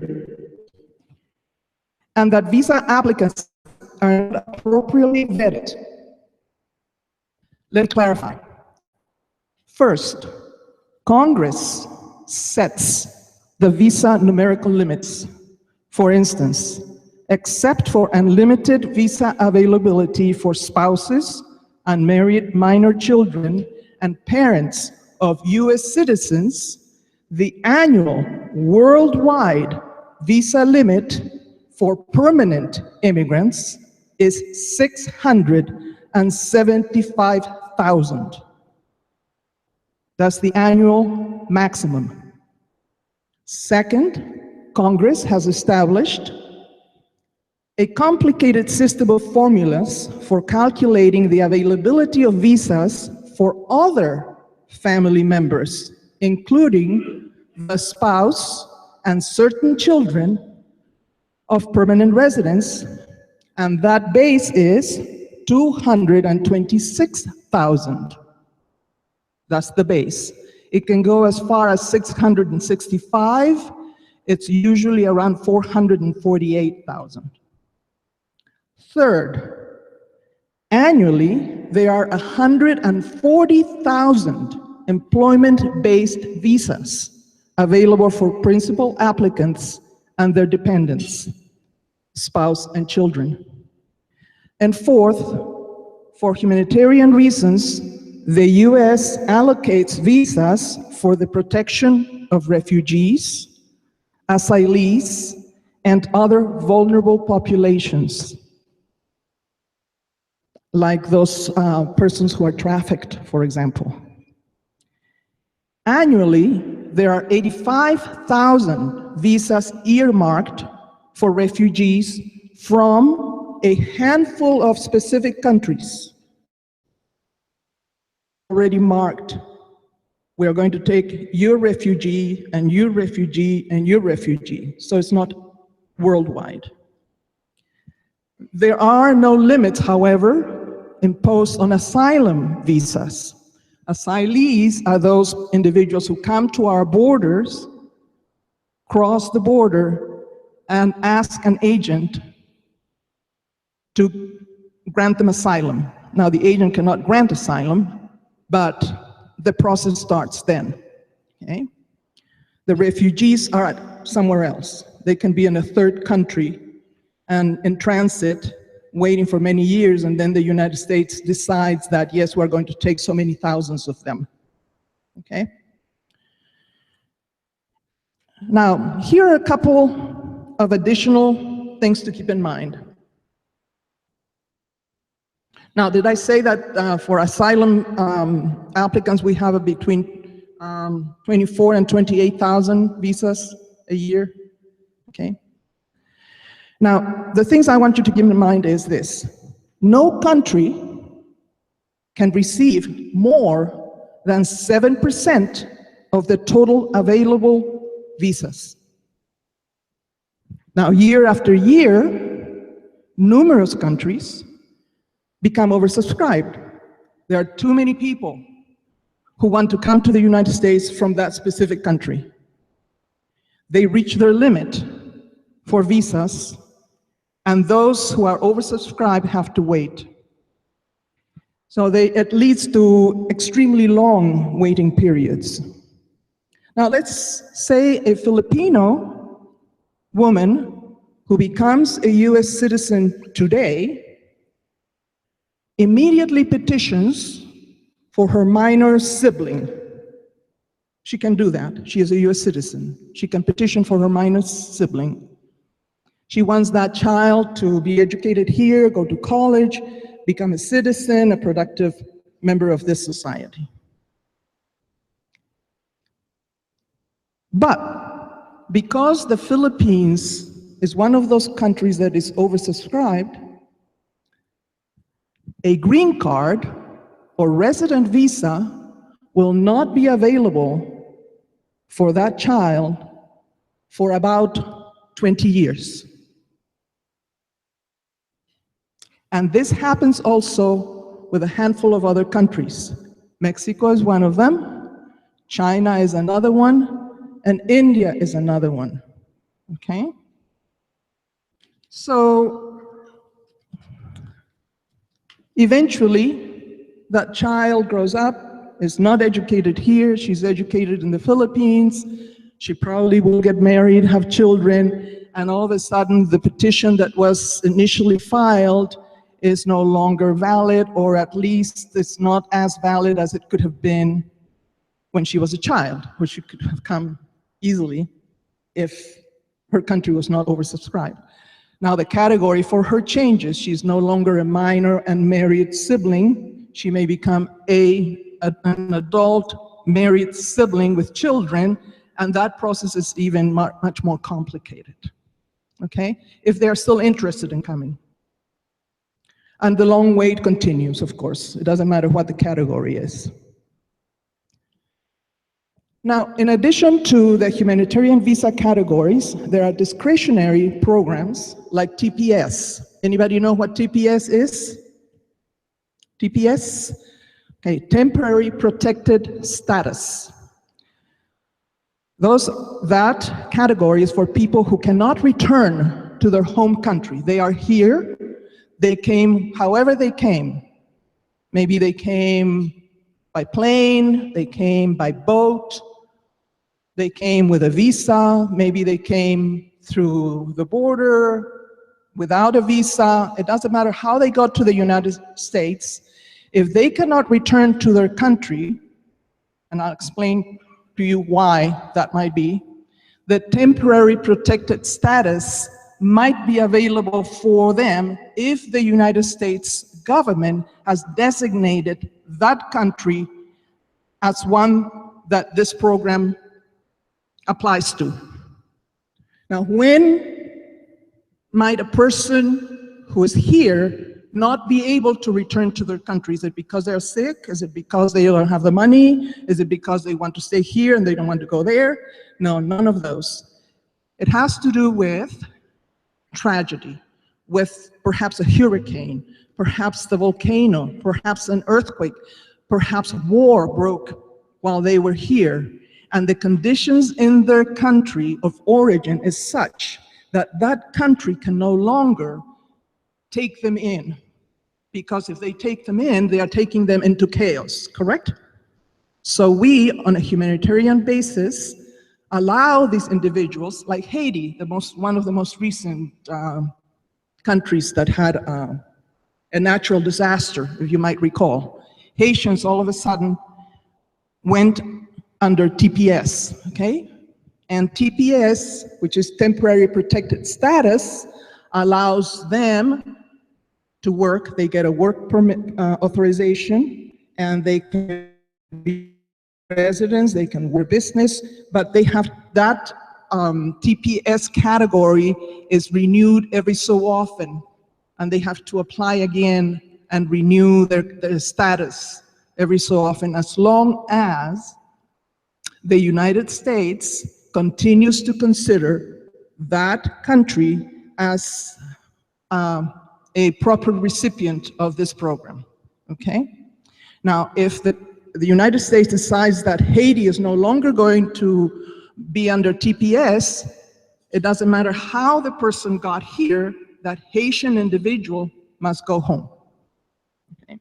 And that visa applicants are not appropriately vetted. Let me clarify. First, Congress sets the visa numerical limits. For instance, except for unlimited visa availability for spouses, unmarried minor children, and parents of US citizens, the annual worldwide visa limit for permanent immigrants is 675,000. That's the annual maximum. Second, Congress has established a complicated system of formulas for calculating the availability of visas for other family members, including the spouse and certain children of permanent residents, and that base is 226,000. That's the base. It can go as far as 665. It's usually around 448,000. Third, annually, there are 140,000 employment-based visas available for principal applicants and their dependents, spouse and children. And fourth, for humanitarian reasons, the US allocates visas for the protection of refugees, asylees, and other vulnerable populations, like those persons who are trafficked, for example. Annually, there are 85,000 visas earmarked for refugees from a handful of specific countries. Already marked. We are going to take your refugee and your refugee and your refugee. So it's not worldwide. There are no limits, however, imposed on asylum visas. Asylees are those individuals who come to our borders, cross the border, and ask an agent to grant them asylum. Now, the agent cannot grant asylum, but the process starts then. Okay? The refugees are somewhere else. They can be in a third country and in transit, waiting for many years, and then the United States decides that, yes, we're going to take so many thousands of them. Okay? Now, here are a couple of additional things to keep in mind. Now, did I say that for asylum applicants, we have between 24 and 28,000 visas a year? Okay. Now, the things I want you to keep in mind is this. No country can receive more than 7% of the total available visas. Now, year after year, numerous countries become oversubscribed. There are too many people who want to come to the United States from that specific country. They reach their limit for visas, and those who are oversubscribed have to wait. So it leads to extremely long waiting periods. Now let's say a Filipino woman who becomes a US citizen today immediately petitions for her minor sibling. She can do that. She is a US citizen. She can petition for her minor sibling. She wants that child to be educated here, go to college, become a citizen, a productive member of this society. But because the Philippines is one of those countries that is oversubscribed, a green card or resident visa will not be available for that child for about 20 years. And this happens also with a handful of other countries. Mexico is one of them, China is another one, and India is another one. Okay? So eventually, that child grows up, is not educated here, she's educated in the Philippines, she probably will get married, have children, and all of a sudden the petition that was initially filed is no longer valid, or at least it's not as valid as it could have been when she was a child, which she could have come easily if her country was not oversubscribed. Now the category for her changes. She's no longer a minor and married sibling. She may become an adult married sibling with children, and that process is even much more complicated, okay? If they're still interested in coming. And the long wait continues, of course. It doesn't matter what the category is. Now, in addition to the humanitarian visa categories, there are discretionary programs like TPS. Anybody know what TPS is? TPS? Okay, temporary protected status. That category is for people who cannot return to their home country. They are here. They came however they came. Maybe they came by plane, they came by boat, they came with a visa, maybe they came through the border without a visa. It doesn't matter how they got to the United States. If they cannot return to their country, and I'll explain to you why that might be, the temporary protected status might be available for them if the United States government has designated that country as one that this program applies to. Now, when might a person who is here not be able to return to their country? Is it because they're sick? Is it because they don't have the money? Is it because they want to stay here and they don't want to go there? No, none of those. It has to do with tragedy, with perhaps a hurricane, perhaps the volcano, perhaps an earthquake, perhaps war broke while they were here, and the conditions in their country of origin is such that that country can no longer take them in, because if they take them in, they are taking them into chaos, correct? So we, on a humanitarian basis, allow these individuals, like Haiti, one of the most recent countries that had a natural disaster, if you might recall. Haitians all of a sudden went under TPS, okay? And TPS, which is temporary protected status, allows them to work. They get a work permit authorization, and they can be residents, they can work business, but they have that TPS category is renewed every so often, and they have to apply again and renew their status every so often, as long as the United States continues to consider that country as a proper recipient of this program, okay? Now, if the United States decides that Haiti is no longer going to be under TPS, it doesn't matter how the person got here, that Haitian individual must go home. Okay.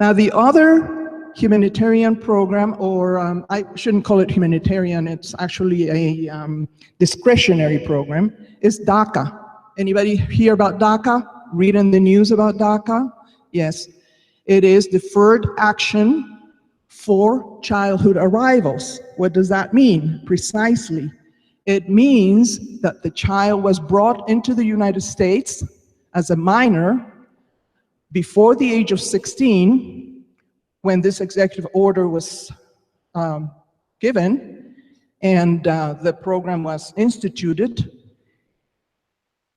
Now, the other humanitarian program, or I shouldn't call it humanitarian, it's actually a discretionary program, is DACA. Anybody hear about DACA? Read in the news about DACA? Yes. It is deferred action for childhood arrivals. What does that mean? Precisely. It means that the child was brought into the United States as a minor before the age of 16 when this executive order was given and the program was instituted.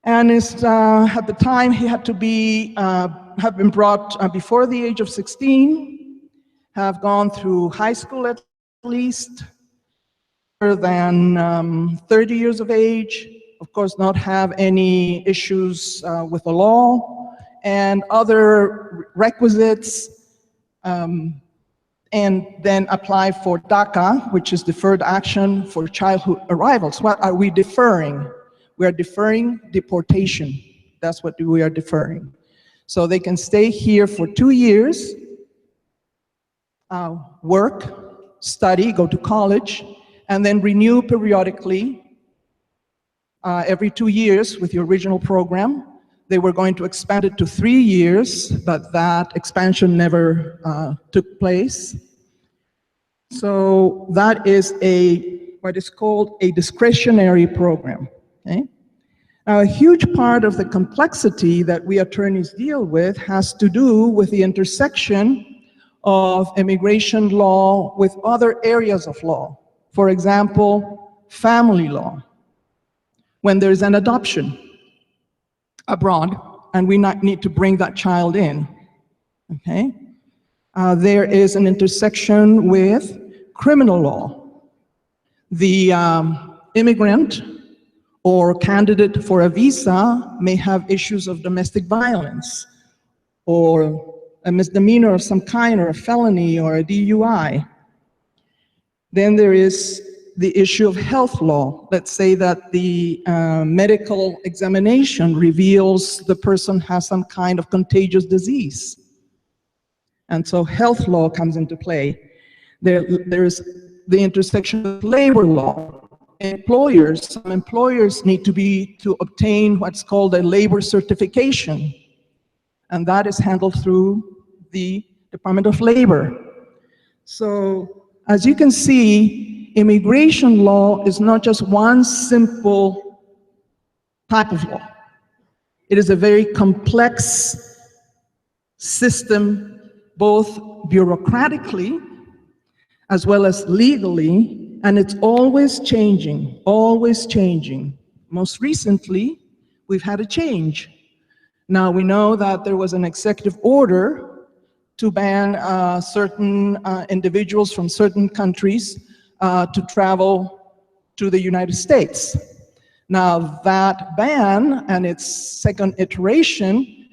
And at the time, he had to be, have been brought before the age of 16, have gone through high school at least, more than 30 years of age, of course not have any issues with the law, and other requisites, and then apply for DACA, which is Deferred Action for Childhood Arrivals. What are we deferring? We are deferring deportation. That's what we are deferring. So they can stay here for 2 years, work, study, go to college, and then renew periodically every 2 years with the original program. They were going to expand it to 3 years, but that expansion never took place. So that is what is called a discretionary program. Okay? Now, a huge part of the complexity that we attorneys deal with has to do with the intersection of immigration law with other areas of law. For example, family law. When there's an adoption abroad and we need to bring that child in, okay? There is an intersection with criminal law. The immigrant or candidate for a visa may have issues of domestic violence or a misdemeanor of some kind, or a felony, or a DUI. Then there is the issue of health law. Let's say that the medical examination reveals the person has some kind of contagious disease. And so health law comes into play. There's the intersection of labor law. Some employers need to obtain what's called a labor certification, and that is handled through the Department of Labor. So, as you can see, immigration law is not just one simple type of law. It is a very complex system, both bureaucratically as well as legally, and it's always changing, always changing. Most recently, we've had a change. Now, we know that there was an executive order to ban certain individuals from certain countries to travel to the United States. Now, that ban and its second iteration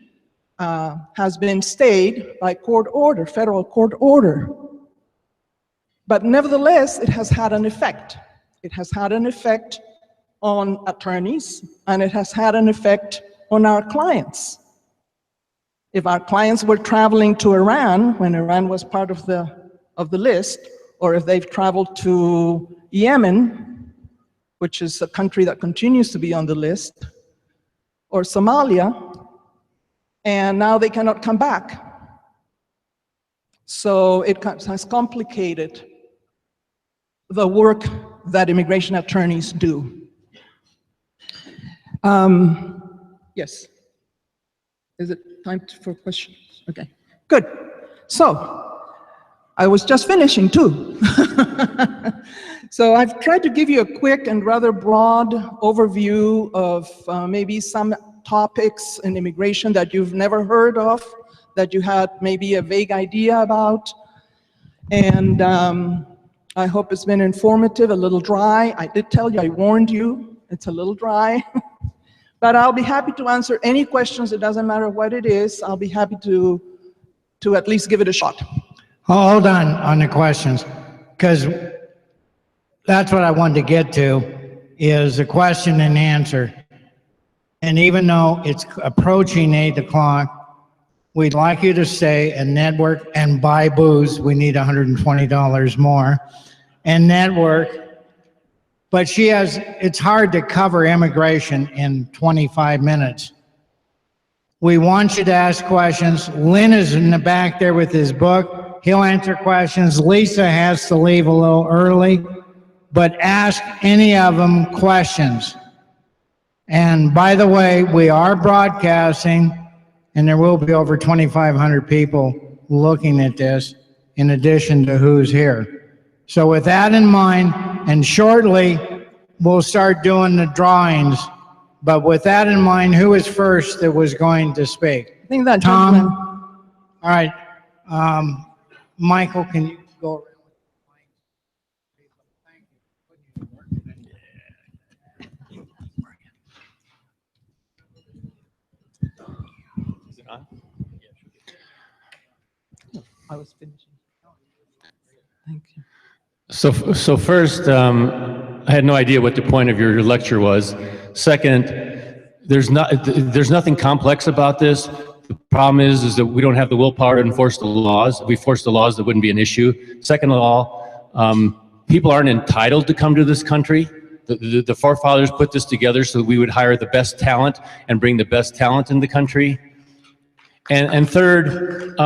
has been stayed by court order, federal court order. But nevertheless, it has had an effect. It has had an effect on attorneys, and it has had an effect on our clients. If our clients were traveling to Iran, when Iran was part of the list, or if they've traveled to Yemen, which is a country that continues to be on the list, or Somalia, and now they cannot come back. So it has complicated the work that immigration attorneys do. Yes. Is it time for questions? Okay, good. So, I was just finishing too. So I've tried to give you a quick and rather broad overview of maybe some topics in immigration that you've never heard of, that you had maybe a vague idea about. And I hope it's been informative, a little dry. I did tell you, I warned you, it's a little dry. But I'll be happy to answer any questions. It doesn't matter what it is. I'll be happy to at least give it a shot. Hold on the questions, because that's what I wanted to get to, is a question and answer. And even though it's approaching 8 o'clock, we'd like you to stay and network and buy booze. We need $120 more. And network. But it's hard to cover immigration in 25 minutes. We want you to ask questions. Lynn is in the back there with his book. He'll answer questions. Lisa has to leave a little early, but ask any of them questions. And by the way, we are broadcasting, and there will be over 2,500 people looking at this, in addition to who's here. So with that in mind, and shortly, we'll start doing the drawings. But with that in mind, who is first that was going to speak? I think that Tom? gentleman. All right. Michael, can you go around? I was finishing. Thank you. So first, I had no idea what the point of your lecture was. Second, there's nothing complex about this. The problem is that we don't have the willpower to enforce the laws. If we forced the laws, that wouldn't be an issue. Second of all, people aren't entitled to come to this country. The forefathers put this together so that we would hire the best talent and bring the best talent in the country. And third,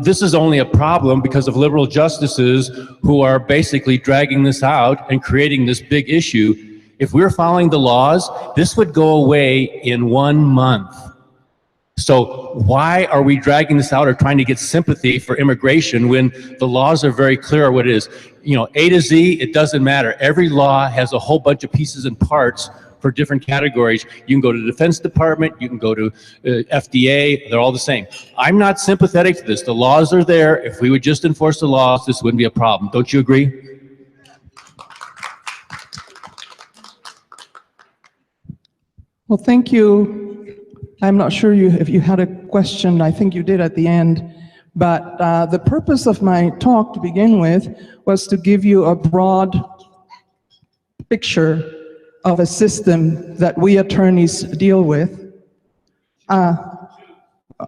this is only a problem because of liberal justices who are basically dragging this out and creating this big issue. If we were following the laws, this would go away in 1 month. So why are we dragging this out or trying to get sympathy for immigration when the laws are very clear what it is? You know, A to Z, it doesn't matter. Every law has a whole bunch of pieces and parts for different categories. You can go to the Defense Department, you can go to FDA, they're all the same. I'm not sympathetic to this. The laws are there. If we would just enforce the laws, this wouldn't be a problem. Don't you agree? Well, thank you. I'm not sure if you had a question. I think you did at the end. But the purpose of my talk to begin with was to give you a broad picture of a system that we attorneys deal with.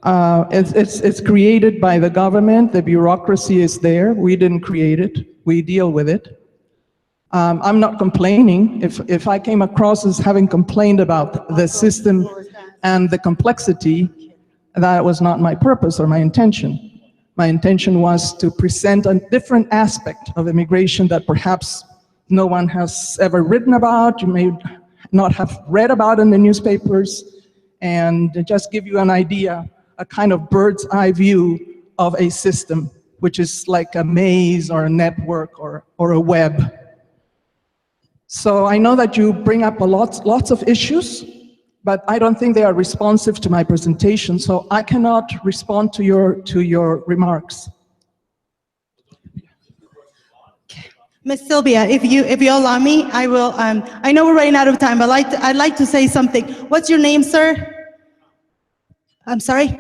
It's created by the government. The bureaucracy is there. We didn't create it. We deal with it. I'm not complaining. If I came across as having complained about the system and the complexity, that was not my purpose or my intention. My intention was to present a different aspect of immigration that perhaps no one has ever written about, you may not have read about in the newspapers, and just give you an idea, a kind of bird's eye view of a system, which is like a maze or a network or a web. So I know that you bring up lots of issues, but I don't think they are responsive to my presentation, so I cannot respond to your remarks. Miss Sylvia, if you allow me, I will. I know we're running out of time, but I'd like to say something. What's your name, sir? I'm sorry?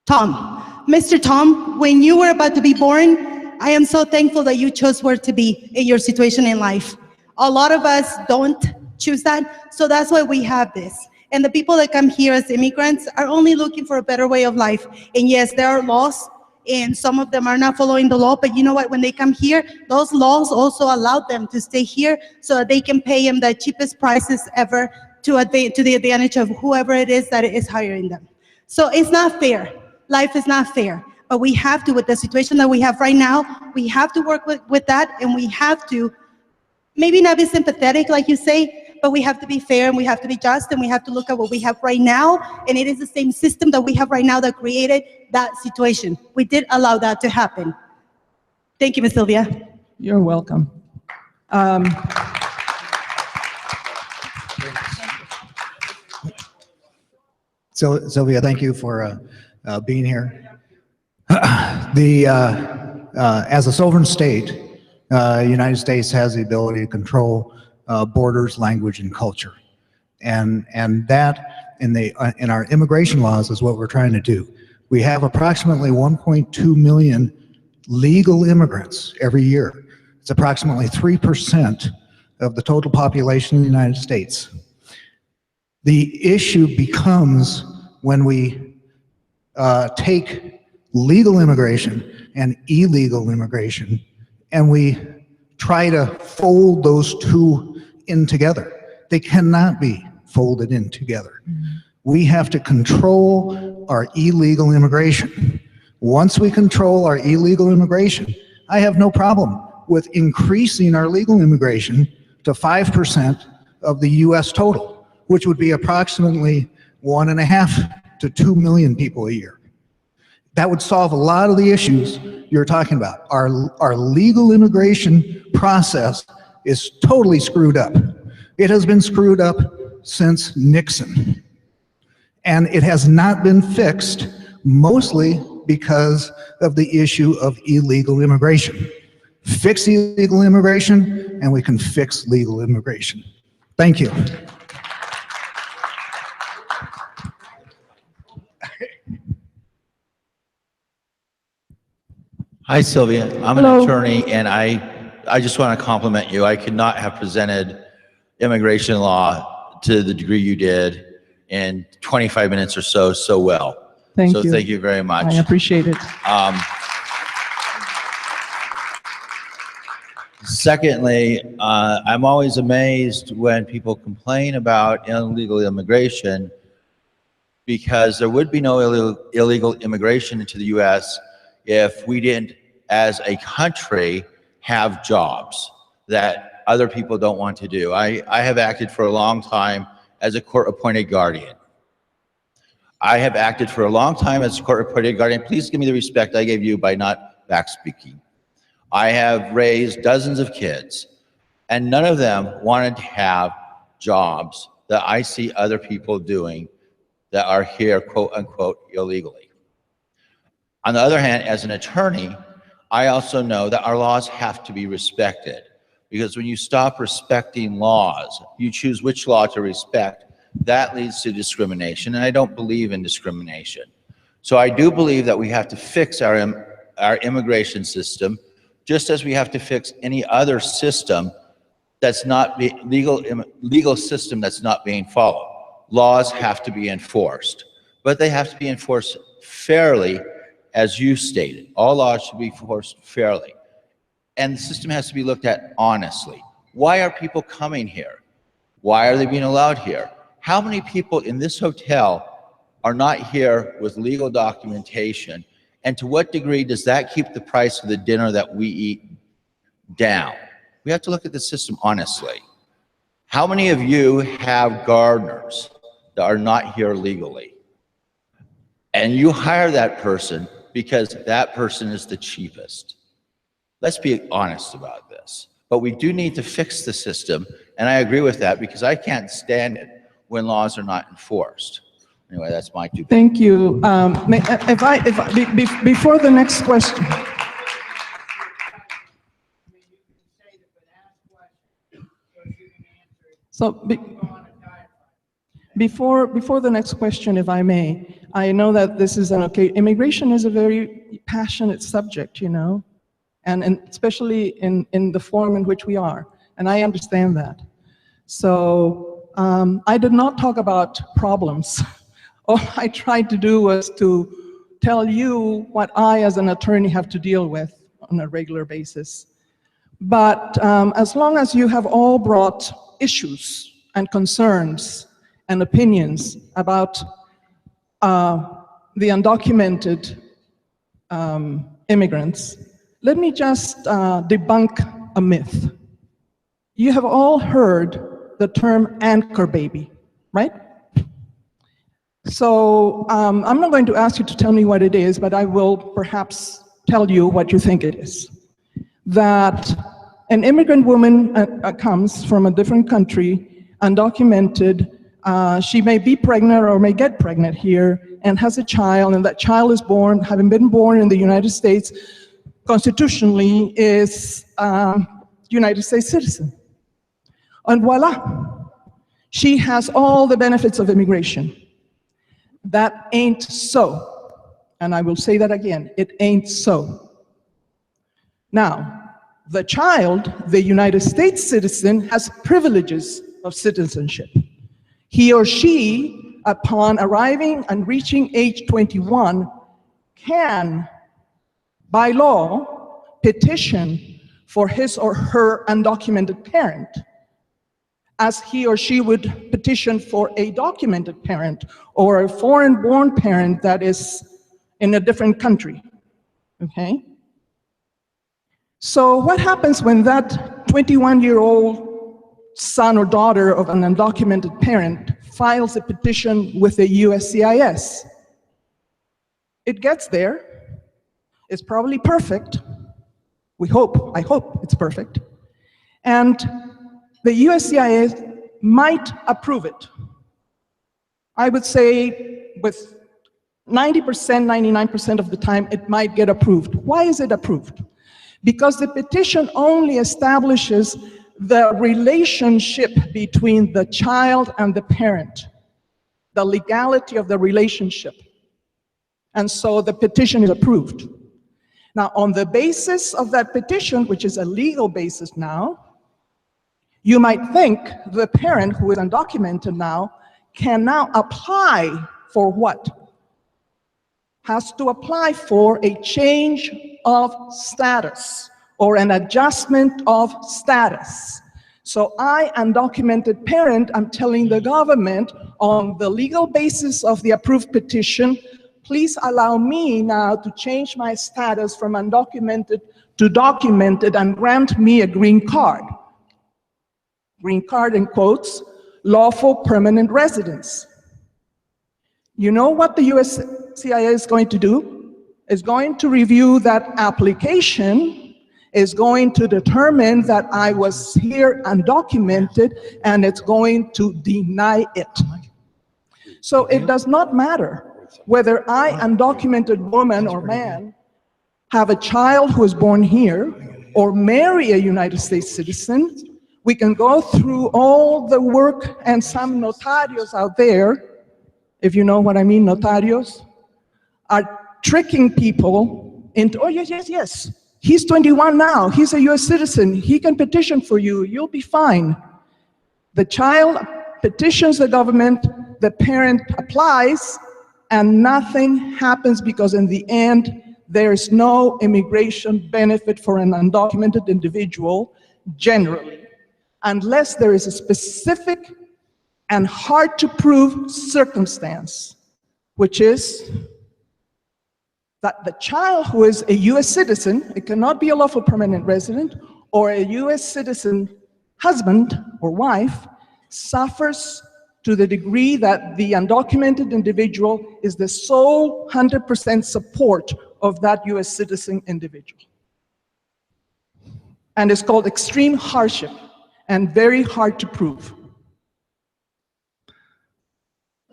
Tom. Mr. Tom, when you were about to be born, I am so thankful that you chose where to be in your situation in life. A lot of us don't choose that, so that's why we have this. And the people that come here as immigrants are only looking for a better way of life. And yes, there are laws, and some of them are not following the law, but you know what, when they come here, those laws also allow them to stay here so that they can pay them the cheapest prices ever to the advantage of whoever it is that is hiring them. So it's not fair. Life is not fair. but we have to, with the situation that we have right now, we have to work with that, and we have to maybe not be sympathetic, like you say, but we have to be fair, and we have to be just, and we have to look at what we have right now, and it is the same system that we have right now that created that situation. We did allow that to happen. Thank you, Ms. Sylvia. You're welcome. So, Sylvia, thank you for being here. As a sovereign state, the United States has the ability to control borders, language, and culture, and that in our immigration laws is what we're trying to do. We have approximately 1.2 million legal immigrants every year. It's approximately 3% of the total population in the United States. The issue becomes when we take legal immigration and illegal immigration and we try to fold those two in together. They cannot be folded in together. We have to control our illegal immigration. Once we control our illegal immigration, I have no problem with increasing our legal immigration to 5% of the US total, which would be approximately 1.5 to 2 million people a year. That would solve a lot of the issues you're talking about. Our legal immigration process is totally screwed up. It has been screwed up since Nixon. And it has not been fixed, mostly because of the issue of illegal immigration. Fix illegal immigration, and we can fix legal immigration. Thank you. Hi, Sylvia. I'm Hello. an attorney, and I just want to compliment you. I could not have presented immigration law to the degree you did in 25 minutes or so well. Thank you. So thank you very much. I appreciate it. Secondly, I'm always amazed when people complain about illegal immigration, because there would be no illegal immigration into the U.S. if we didn't, as a country, have jobs that other people don't want to do. I have acted for a long time as a court-appointed guardian. I have acted for a long time as a court-appointed guardian. Please give me the respect I gave you by not backspeaking. I have raised dozens of kids, and none of them wanted to have jobs that I see other people doing that are here, quote unquote, illegally. On the other hand, as an attorney, I also know that our laws have to be respected, because when you stop respecting laws, you choose which law to respect, that leads to discrimination, and I don't believe in discrimination. So I do believe that we have to fix our immigration system, just as we have to fix any other system that's not legal system that's not being followed. Laws have to be enforced, but they have to be enforced fairly, as you stated. All laws should be enforced fairly, and the system has to be looked at honestly. Why are people coming here? Why are they being allowed here? How many people in this hotel are not here with legal documentation? And to what degree does that keep the price of the dinner that we eat down? We have to look at the system honestly. How many of you have gardeners that are not here legally? And you hire that person because that person is the cheapest. Let's be honest about this. But we do need to fix the system, and I agree with that, because I can't stand it when laws are not enforced. Anyway, that's my 2 cents. Thank you. Before the next question. So before the next question, if I may, I know that this is immigration is a very passionate subject, you know, and especially in the form in which we are, and I understand that. So I did not talk about problems. All I tried to do was to tell you what I, as an attorney, have to deal with on a regular basis. But as long as you have all brought issues and concerns and opinions about the undocumented immigrants, let me just debunk a myth. You have all heard the term anchor baby, right? So I'm not going to ask you to tell me what it is, but I will perhaps tell you what you think it is. That an immigrant woman comes from a different country, undocumented, she may be pregnant or may get pregnant here and has a child, and that child is born, having been born in the United States, constitutionally is a United States citizen. And voila, she has all the benefits of immigration. That ain't so. And I will say that again, it ain't so. Now, the child, the United States citizen, has privileges of citizenship. He or she, upon arriving and reaching age 21, can, by law, petition for his or her undocumented parent, as he or she would petition for a documented parent or a foreign-born parent that is in a different country, okay? So what happens when that 21-year-old son or daughter of an undocumented parent files a petition with the USCIS? It gets there. It's probably perfect. We hope, I hope it's perfect. And the USCIS might approve it. I would say with 90%, 99% of the time, it might get approved. Why is it approved? Because the petition only establishes the relationship between the child and the parent, the legality of the relationship. And so the petition is approved. Now, on the basis of that petition, which is a legal basis now, you might think the parent who is undocumented now can now apply for what? Has to apply for a change of status or an adjustment of status. So I, undocumented parent, I'm telling the government on the legal basis of the approved petition, please allow me now to change my status from undocumented to documented and grant me a green card. Green card in quotes, lawful permanent residence. You know what the USCIS is going to do? It's going to review that application, is going to determine that I was here undocumented, and it's going to deny it. So it does not matter whether I, undocumented woman or man, have a child who is born here or marry a United States citizen. We can go through all the work, and some notarios out there, if you know what I mean, notarios, are tricking people into, oh, yes, he's 21 now, he's a US citizen, he can petition for you, you'll be fine. The child petitions the government, the parent applies, and nothing happens because in the end, there is no immigration benefit for an undocumented individual, generally, unless there is a specific and hard to prove circumstance, which is that the child who is a US citizen, it cannot be a lawful permanent resident, or a US citizen husband or wife, suffers to the degree that the undocumented individual is the sole 100% support of that US citizen individual. And it's called extreme hardship and very hard to prove.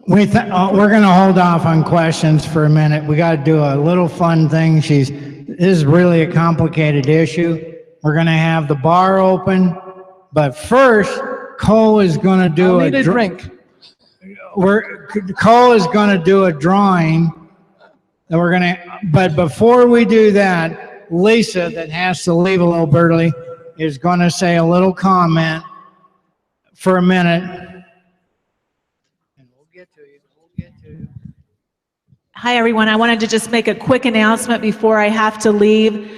We're going to hold off on questions for a minute. We got to do a little fun thing. This is really a complicated issue. We're going to have the bar open, but first, Cole is going to do a drink. Cole is going to do a drawing. But before we do that, Lisa, that has to leave a little early, is going to say a little comment for a minute. Hi, everyone. I wanted to just make a quick announcement before I have to leave.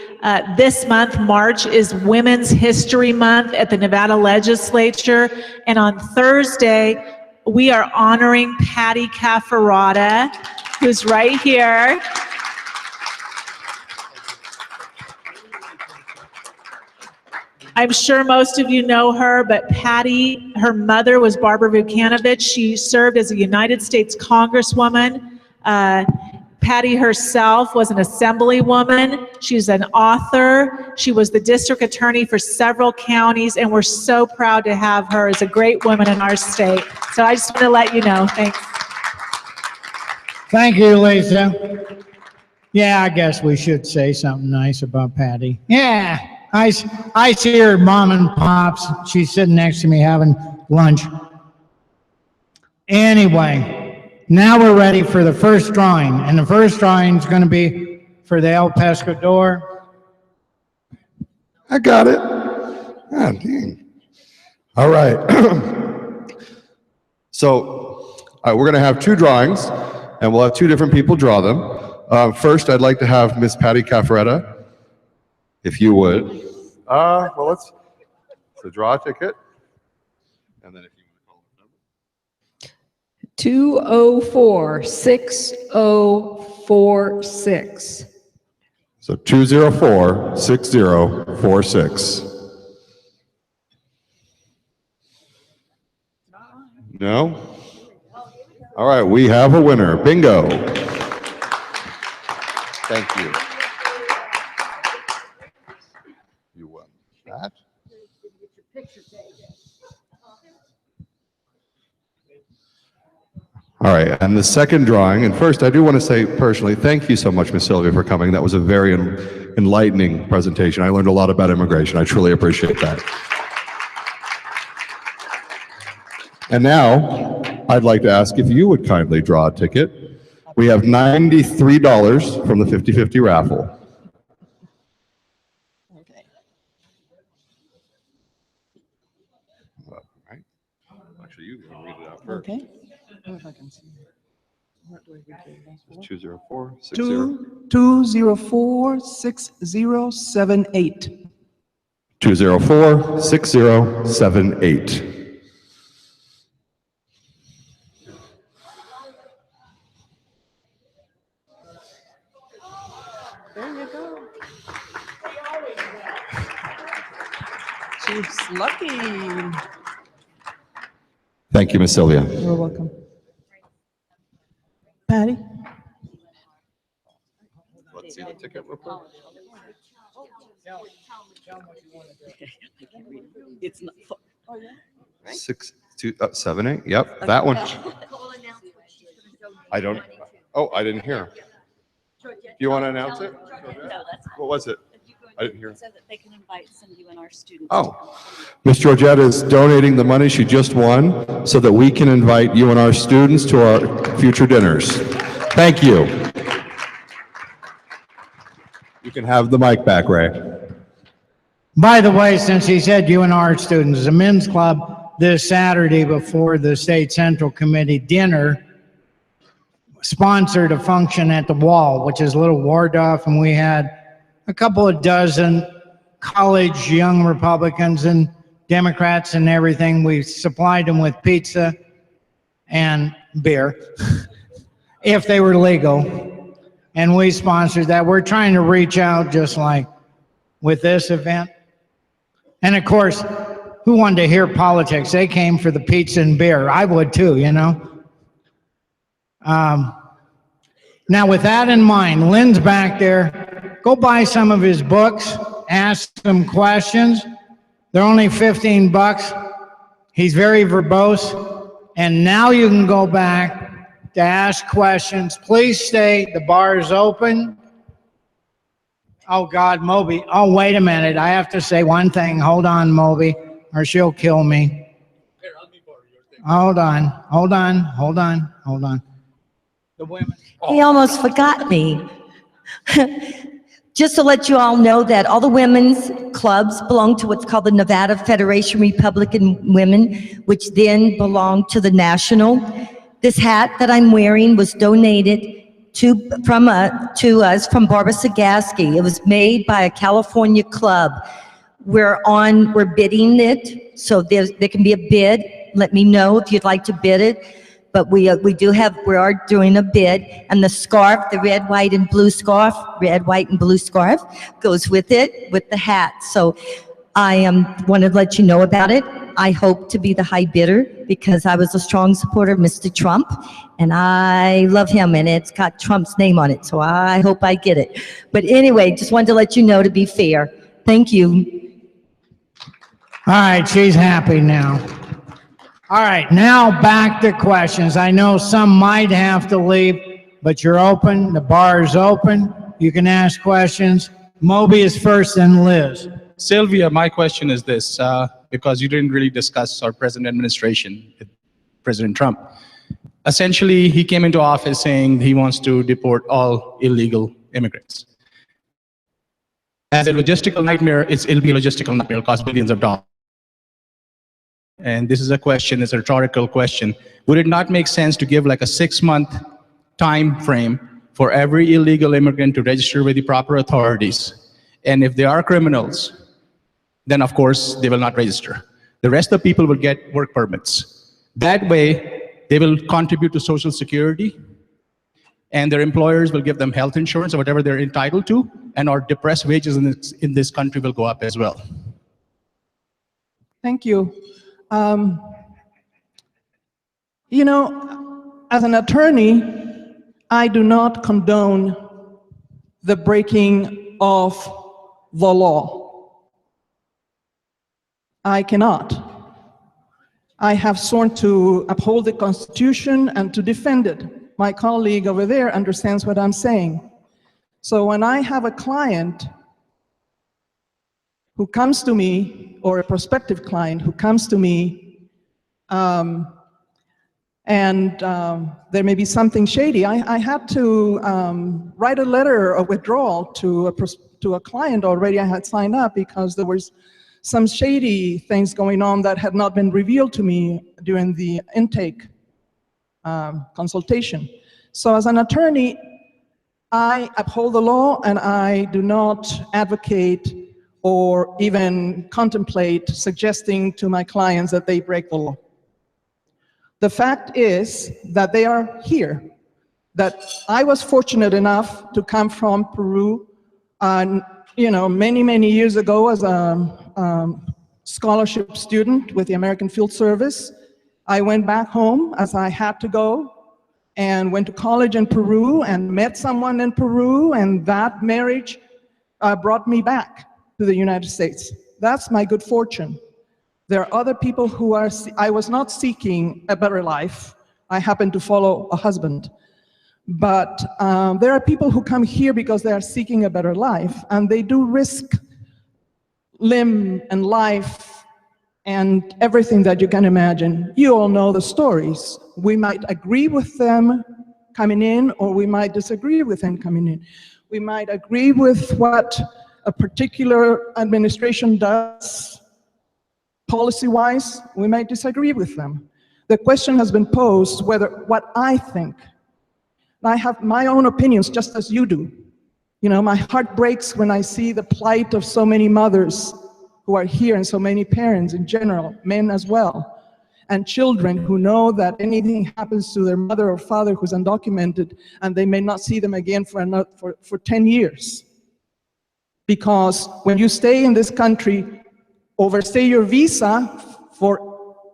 This month, March, is Women's History Month at the Nevada Legislature. And on Thursday, we are honoring Patty Cafferata, who's right here. I'm sure most of you know her, but Patty, her mother was Barbara Vukanovich. She served as a United States Congresswoman. Patty herself was an assemblywoman. She's an author. She was the district attorney for several counties, and we're so proud to have her as a great woman in our state. So I just want to let you know. Thanks. Thank you, Lisa. Yeah, I guess we should say something nice about Patty. Yeah, I see her mom and pops. She's sitting next to me having lunch. Anyway, now we're ready for the first drawing, and the first drawing is going to be for the El Pescador. I got it. Ah, dang. All right. So we're going to have two drawings, and we'll have two different people draw them. First, I'd like to have Miss Patty Caffaretta, if you would. Well, let's draw a ticket, and then if you want to call it. 204-6046. So 204-6046. No? All right, we have a winner. Bingo. Thank you. You won that. All right, and the second drawing, and first I do want to say personally, thank you so much, Ms. Sylvia, for coming. That was a very enlightening presentation. I learned a lot about immigration. I truly appreciate that. And now, I'd like to ask if you would kindly draw a ticket. We have $93 from the 50-50 raffle. Okay. All right. Actually, you can read it out first. Okay. It's 204-60. 204-6078. 204-6078. There you go. She's lucky. Thank you, Ms. Sylvia. You're welcome. Patty? Let's see the ticket real quick. It's not. 6-2-7-8. Yep, that one. I don't. Oh, I didn't hear. Do you want to announce it? No, that's What was it? I didn't hear. so that they can invite some UNR students. Oh, Ms. Georgetta is donating the money she just won so that we can invite UNR students to our future dinners. Thank you. You can have the mic back, Ray. By the way, since he said UNR students, the men's club this Saturday before the State Central Committee dinner sponsored a function at the Wall, which is a little Waldorf, and we had a couple of dozen college young Republicans and Democrats and everything. We supplied them with pizza and beer if they were legal, and we sponsored that. We're trying to reach out just like with this event. And of course, who wanted to hear politics? They came for the pizza and beer. I would too, you know. Now with that in mind, Lynn's back there. Go buy some of his books, ask some questions. They're only $15. He's very verbose. And now you can go back to ask questions. Please stay, the bar is open. Oh God, Moby. Oh, wait a minute. I have to say one thing. Hold on, Moby, or she'll kill me. Hold on, hold on, hold on, hold on. The women. He almost forgot me. Just to let you all know that all the women's clubs belong to what's called the Nevada Federation Republican Women, which then belonged to the National. This hat that I'm wearing was donated to us from Barbara Sagaski. It was made by a California club. We're bidding it, so there can be a bid. Let me know if you'd like to bid it. But we are doing a bid, and the scarf, the red, white, and blue scarf, red, white, and blue scarf goes with it, with the hat. So I want to let you know about it. I hope to be the high bidder because I was a strong supporter of Mr. Trump, and I love him, and it's got Trump's name on it, so I hope I get it. But anyway, just wanted to let you know to be fair. Thank you. All right, she's happy now. All right, now back to questions. I know some might have to leave, but you're open, the bar is open, you can ask questions. Moby is first, then Liz. Sylvia, my question is this, because you didn't really discuss our present administration with President Trump. Essentially, he came into office saying he wants to deport all illegal immigrants. As a logistical nightmare, it'll be a logistical nightmare, it'll cost billions of dollars. And this is a question, it's a rhetorical question. Would it not make sense to give like a 6-month time frame for every illegal immigrant to register with the proper authorities? And if they are criminals, then of course they will not register. The rest of the people will get work permits. That way, they will contribute to Social Security, and their employers will give them health insurance or whatever they're entitled to, and our depressed wages in this country will go up as well. Thank you. You know, as an attorney, I do not condone the breaking of the law. I cannot. I have sworn to uphold the Constitution and to defend it. My colleague over there understands what I'm saying. So when I have a client who comes to me, or a prospective client who comes to me, there may be something shady, I had to write a letter of withdrawal to a client already I had signed up because there was some shady things going on that had not been revealed to me during the intake consultation. So as an attorney, I uphold the law and I do not advocate or even contemplate suggesting to my clients that they break the law. The fact is that they are here, that I was fortunate enough to come from Peru, many, many years ago as a scholarship student with the American Field Service. I went back home as I had to go and went to college in Peru and met someone in Peru, and that marriage brought me back to the United States. That's my good fortune. There are other people who are, I was not seeking a better life. I happened to follow a husband. But there are people who come here because they are seeking a better life, and they do risk limb and life and everything that you can imagine. You all know the stories. We might agree with them coming in, or we might disagree with them coming in. We might agree with what a particular administration does policy-wise. We might disagree with them. The question has been posed whether what I think. I have my own opinions just as you do. You know, my heart breaks when I see the plight of so many mothers who are here and so many parents in general, men as well, and children who know that anything happens to their mother or father who's undocumented and they may not see them again for 10 years. Because when you stay in this country, overstay your visa for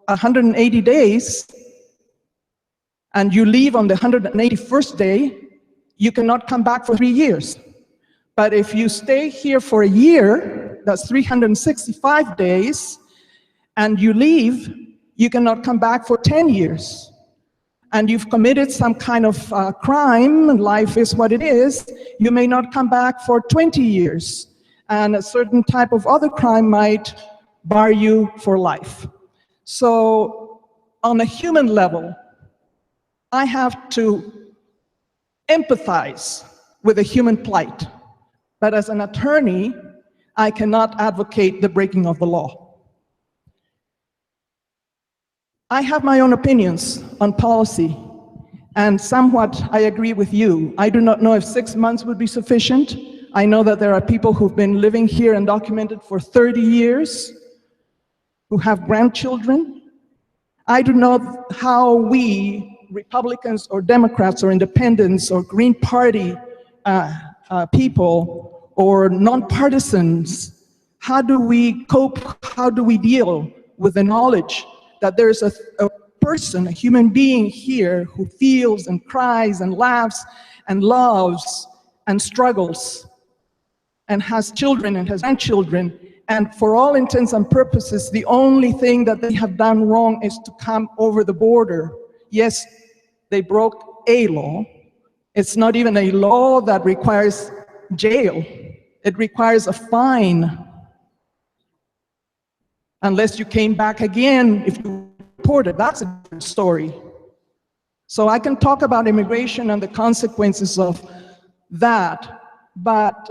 180 days, and you leave on the 181st day, you cannot come back for 3 years. But if you stay here for a year, that's 365 days, and you leave, you cannot come back for 10 years. And you've committed some kind of crime, and life is what it is, you may not come back for 20 years. And a certain type of other crime might bar you for life. So on a human level, I have to empathize with the human plight. But as an attorney, I cannot advocate the breaking of the law. I have my own opinions on policy, and somewhat I agree with you. I do not know if 6 months would be sufficient. I know that there are people who've been living here and documented for 30 years, who have grandchildren. I do not know how we, Republicans or Democrats or Independents or Green Party people or nonpartisans How do we cope? How do we deal with the knowledge that there's a person, a human being here who feels and cries and laughs and loves and struggles and has children and has grandchildren, and for all intents and purposes, the only thing that they have done wrong is to come over the border. Yes, they broke a law. It's not even a law that requires jail. It requires a fine. Unless you came back again, if you reported, that's a different story. So I can talk about immigration and the consequences of that, but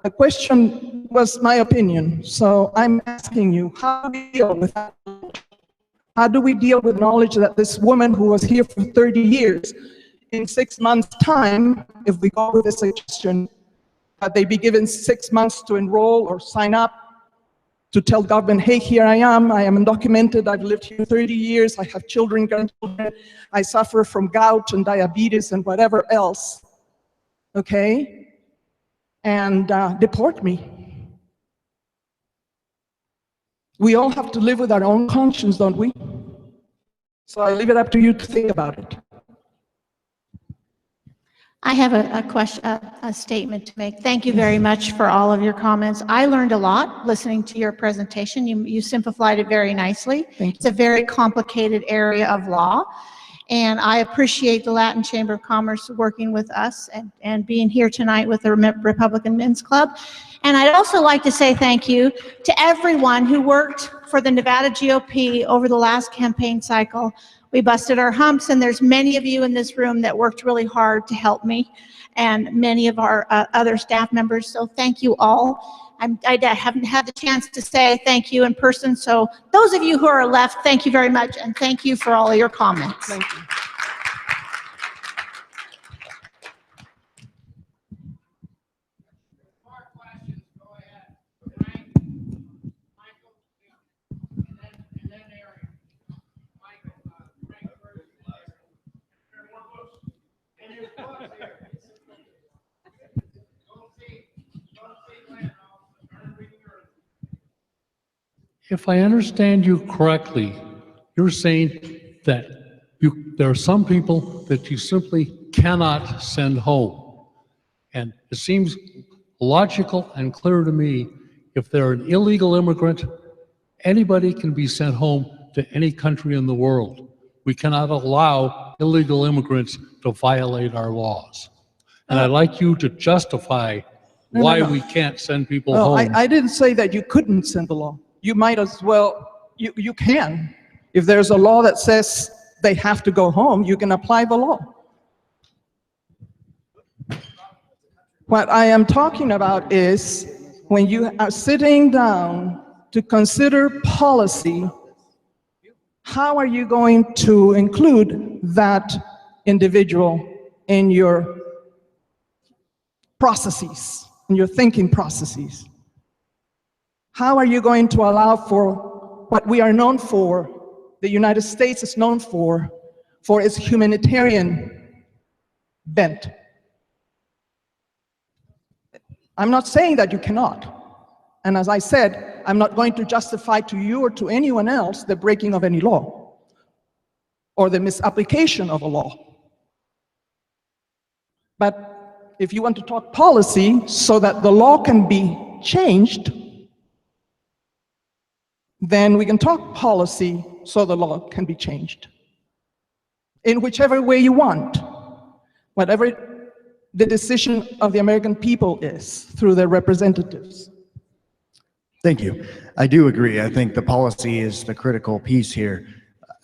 the question was my opinion. So I'm asking you, how do we deal with that? How do we deal with knowledge that this woman who was here for 30 years, in 6 months' time, if we go with the suggestion that they be given 6 months to enroll or sign up, to tell government, hey, here I am undocumented, I've lived here 30 years, I have children, grandchildren, I suffer from gout and diabetes and whatever else, okay? And deport me. We all have to live with our own conscience, don't we? So I leave it up to you to think about it. I have a question, a statement to make. Thank you very much for all of your comments. I learned a lot listening to your presentation. You simplified it very nicely. It's a very complicated area of law. And I appreciate the Latin Chamber of Commerce working with us and being here tonight with the Republican Men's Club. And I'd also like to say thank you to everyone who worked for the Nevada GOP over the last campaign cycle. We busted our humps, and there's many of you in this room that worked really hard to help me, and many of our other staff members. So thank you all. I haven't had the chance to say thank you in person. So those of you who are left, thank you very much, and thank you for all of your comments. Thank you. If I understand you correctly, you're saying that there are some people that you simply cannot send home. And it seems logical and clear to me, if they're an illegal immigrant, anybody can be sent home to any country in the world. We cannot allow illegal immigrants to violate our laws. And I'd like you to justify why we can't send people home. I didn't say that you couldn't send the law. You might as well, you can. If there's a law that says they have to go home, you can apply the law. What I am talking about is when you are sitting down to consider policy, how are you going to include that individual in your processes, in your thinking processes? How are you going to allow for what we are known for, the United States is known for its humanitarian bent? I'm not saying that you cannot. And as I said, I'm not going to justify to you or to anyone else the breaking of any law or the misapplication of a law. But if you want to talk policy so that the law can be changed, then we can talk policy so the law can be changed. In whichever way you want, whatever the decision of the American people is through their representatives. Thank you. I do agree. I think the policy is the critical piece here.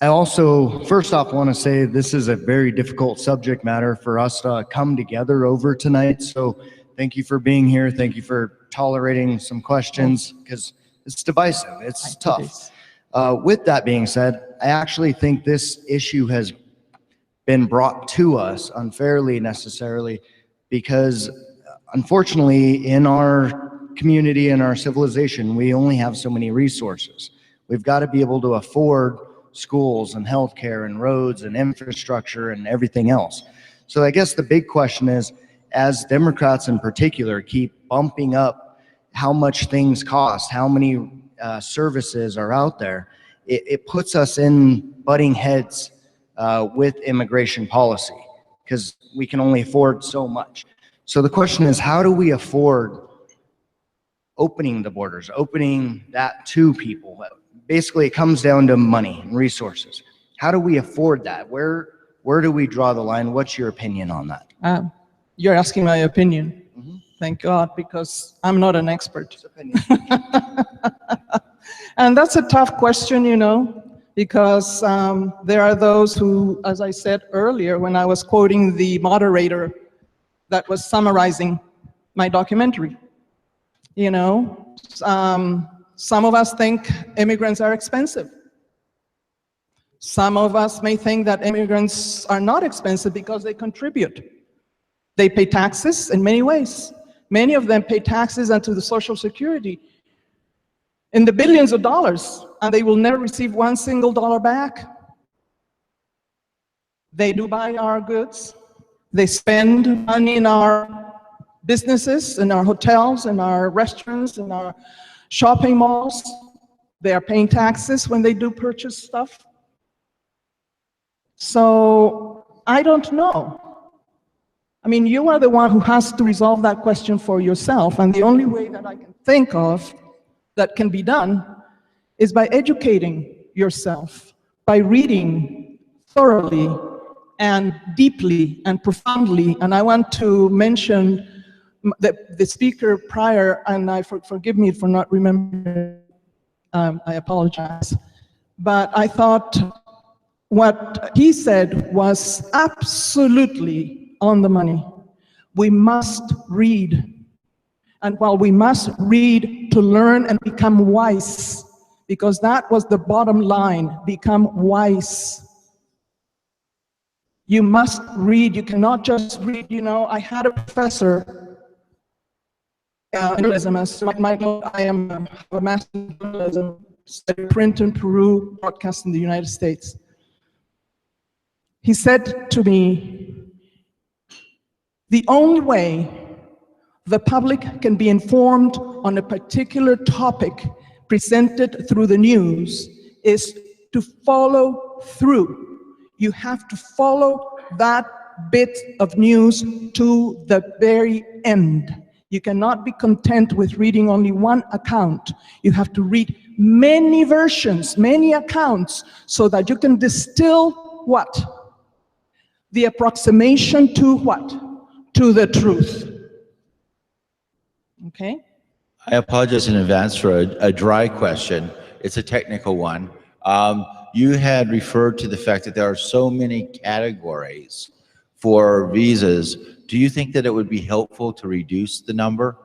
I also, first off, want to say this is a very difficult subject matter for us to come together over tonight. So thank you for being here. Thank you for tolerating some questions, because it's divisive. It's tough. With that being said, I actually think this issue has been brought to us unfairly necessarily, because unfortunately in our community and our civilization, we only have so many resources. We've got to be able to afford schools and healthcare and roads and infrastructure and everything else. So I guess the big question is, as Democrats in particular keep bumping up how much things cost, how many services are out there, it puts us in butting heads with immigration policy because we can only afford so much. So the question is, how do we afford opening the borders, opening that to people? Basically, it comes down to money and resources. How do we afford that? Where do we draw the line? What's your opinion on that? You're asking my opinion. Thank God, because I'm not an expert. And that's a tough question, you know, because there are those who, as I said earlier, when I was quoting the moderator that was summarizing my documentary, you know, some of us think immigrants are expensive. Some of us may think that immigrants are not expensive because they contribute. They pay taxes in many ways. Many of them pay taxes onto the Social Security in the billions of dollars, and they will never receive one single dollar back. They do buy our goods. They spend money in our businesses, in our hotels, in our restaurants, in our shopping malls. They are paying taxes when they do purchase stuff. So I don't know. I mean, you are the one who has to resolve that question for yourself, and the only way that I can think of that can be done is by educating yourself, by reading thoroughly and deeply and profoundly. And I want to mention the speaker prior, and forgive me for not remembering, I apologize. But I thought what he said was absolutely on the money. We must read. And while we must read to learn and become wise, because that was the bottom line, become wise. You must read. You cannot just read. You know, I had a professor in journalism. I am a master in journalism, studied print in Peru, broadcast in the United States. He said to me, the only way the public can be informed on a particular topic presented through the news is to follow through. You have to follow that bit of news to the very end. You cannot be content with reading only one account. You have to read many versions, many accounts, so that you can distill what? The approximation to what? To the truth. Okay? I apologize in advance for a dry question. It's a technical one. You had referred to the fact that there are so many categories for visas. Do you think that it would be helpful to reduce the number?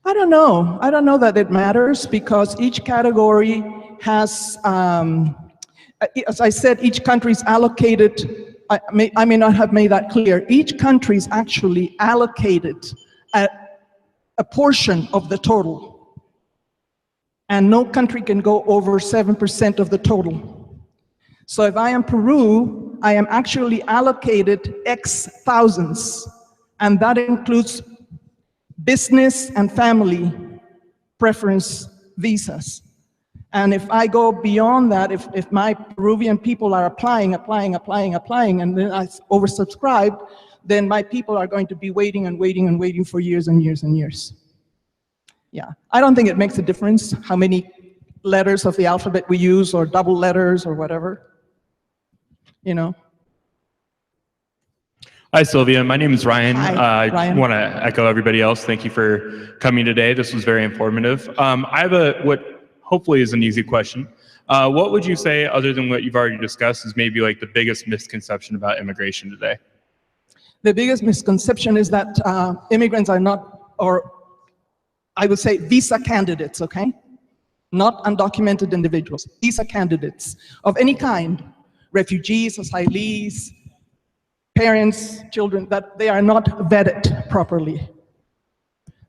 I don't know. I don't know that it matters, because each category has, as I said, each country is allocated. I may not have made that clear. Each country is actually allocated a portion of the total. And no country can go over 7% of the total. So if I am Peru, I am actually allocated X thousands, and that includes business and family preference visas. And if I go beyond that, if my Peruvian people are applying, and then I oversubscribed, then my people are going to be waiting and waiting and waiting for years and years and years. Yeah, I don't think it makes a difference how many letters of the alphabet we use, or double letters, or whatever, you know. Hi, Sylvia. My name is Ryan. Hi, Ryan. I want to echo everybody else. Thank you for coming today. This was very informative. I have what hopefully is an easy question. What would you say, other than what you've already discussed, is maybe like the biggest misconception about immigration today? The biggest misconception is that immigrants are not, or I would say visa candidates, okay? Not undocumented individuals, visa candidates of any kind, refugees, asylees, parents, children, that they are not vetted properly.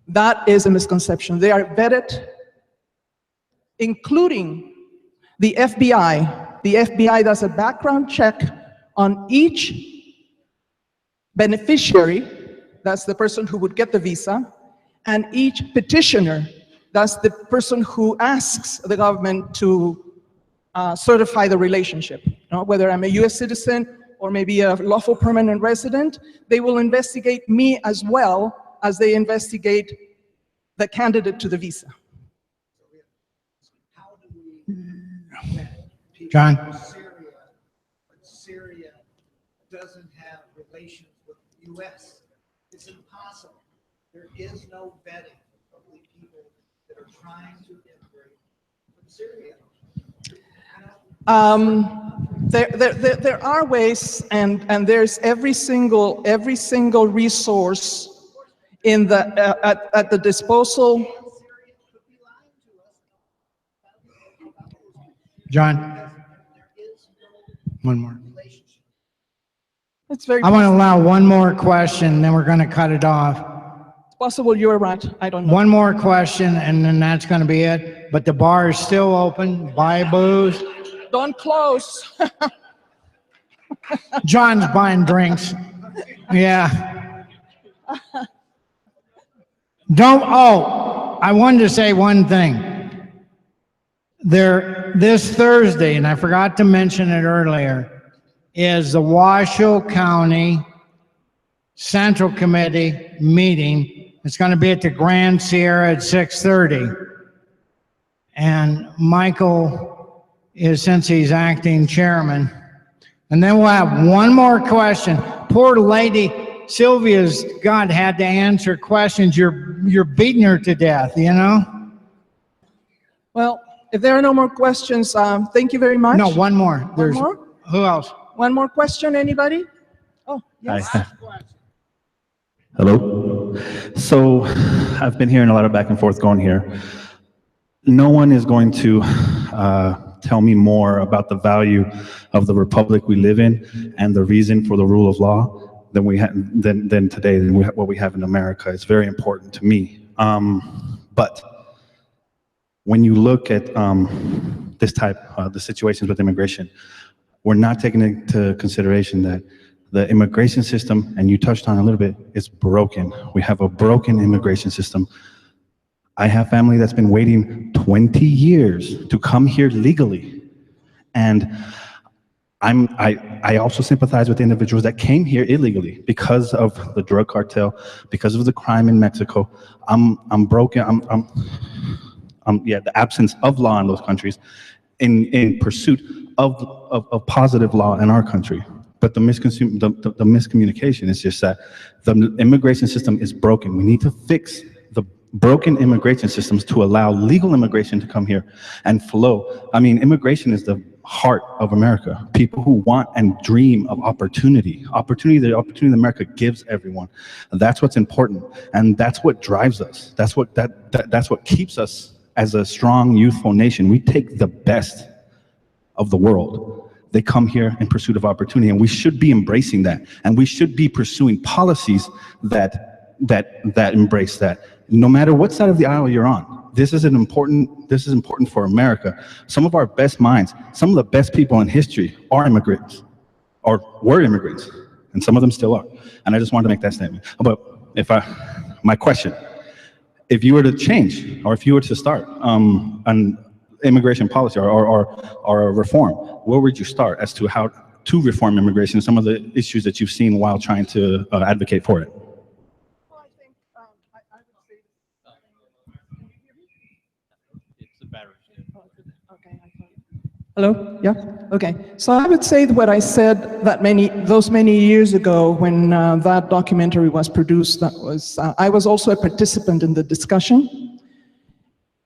That is a misconception. They are vetted, including the FBI. The FBI does a background check on each beneficiary, that's the person who would get the visa, And each petitioner, that's the person who asks the government to certify the relationship. Whether I'm a US citizen or maybe a lawful permanent resident, they will investigate me as well as they investigate the candidate to the visa. John? Syria doesn't have relations with the U.S. It's impossible. There is no vetting of the people that are trying to immigrate from Syria. There are ways, and there's every single resource in the at the disposal. John? One more. It's very I want to allow one more question, then we're going to cut it off. It's possible you're right. I don't know. One more question, and then that's going to be it. But the bar is still open. Buy booze. Don't close. John's buying drinks. Yeah. I wanted to say one thing. This Thursday, and I forgot to mention it earlier, is the Washoe County Central Committee meeting. It's going to be at the Grand Sierra at 6:30. And Michael is, since he's acting chairman. And then we'll have one more question. Poor lady, Sylvia's had to answer questions. You're beating her to death, you know? Well, if there are no more questions, thank you very much. No, one more. One more? Who else? One more question, anybody? Oh, yes. Hi. Hello. So I've been hearing a lot of back and forth going here. No one is going to tell me more about the value of the republic we live in and the reason for the rule of law than what we have in America. It's very important to me. But when you look at the situations with immigration, we're not taking into consideration that the immigration system, and you touched on a little bit, is broken. We have a broken immigration system. I have family that's been waiting 20 years to come here legally. And I also sympathize with the individuals that came here illegally because of the drug cartel, because of the crime in Mexico. I'm broken. The absence of law in those countries in pursuit of positive law in our country. But the miscommunication is just that the immigration system is broken. We need to fix the broken immigration systems to allow legal immigration to come here and flow. I mean, immigration is the heart of America. People who want and dream of opportunity. The opportunity that America gives everyone. And that's what's important. And that's what drives us. That's what keeps us as a strong, youthful nation. We take the best of the world. They come here in pursuit of opportunity, and we should be embracing that. And we should be pursuing policies that embrace that. No matter what side of the aisle you're on, this is important for America. Some of our best minds, some of the best people in history are immigrants, or were immigrants, and some of them still are. And I just wanted to make that statement. But my question, if you were to change, or if you were to start an immigration policy or a reform, where would you start as to how to reform immigration, some of the issues that you've seen while trying to advocate for it? Hello? Yeah? Okay. So I would say what I said those many years ago when that documentary was produced, I was also a participant in the discussion.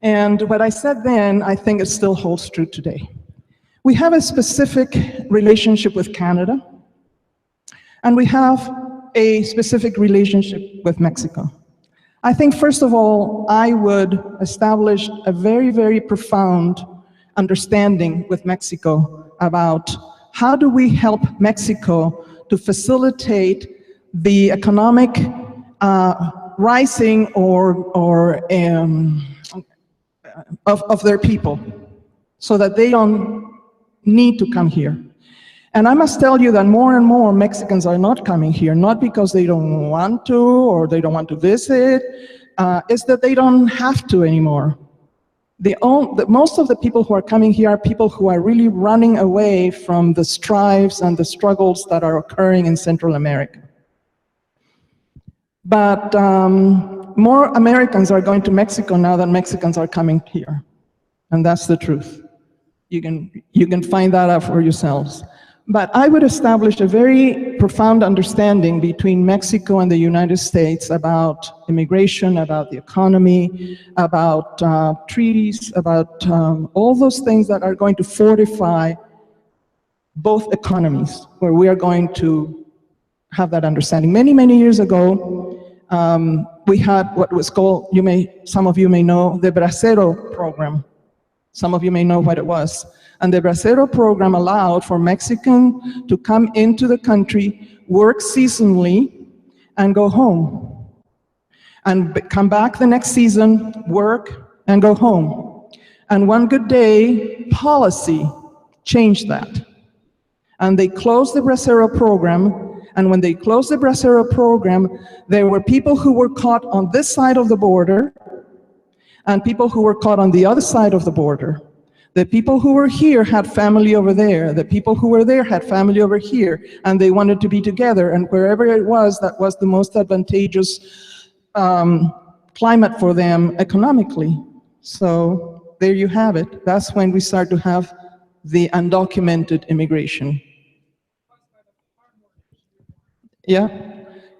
And what I said then, I think it still holds true today. We have a specific relationship with Canada, and we have a specific relationship with Mexico. I think, first of all, I would establish a very, very profound understanding with Mexico about how do we help Mexico to facilitate the economic rising of their people, so that they don't need to come here. And I must tell you that more and more Mexicans are not coming here, not because they don't want to or they don't want to visit, is that they don't have to anymore. Most of the people who are coming here are people who are really running away from the strifes and the struggles that are occurring in Central America. But more Americans are going to Mexico now than Mexicans are coming here. And that's the truth. You can find that out for yourselves. But I would establish a very profound understanding between Mexico and the United States about immigration, about the economy, about treaties, about all those things that are going to fortify both economies, where we are going to have that understanding. Many, many years ago, we had what was called, some of you may know, the Bracero program. Some of you may know what it was. And the Bracero program allowed for Mexicans to come into the country, work seasonally, and go home. And come back the next season, work, and go home. And one good day, policy changed that. And they closed the Bracero program. And when they closed the Bracero program, there were people who were caught on this side of the border and people who were caught on the other side of the border. The people who were here had family over there. The people who were there had family over here, and they wanted to be together. And wherever it was, that was the most advantageous climate for them economically. So there you have it. That's when we start to have the undocumented immigration. Yeah.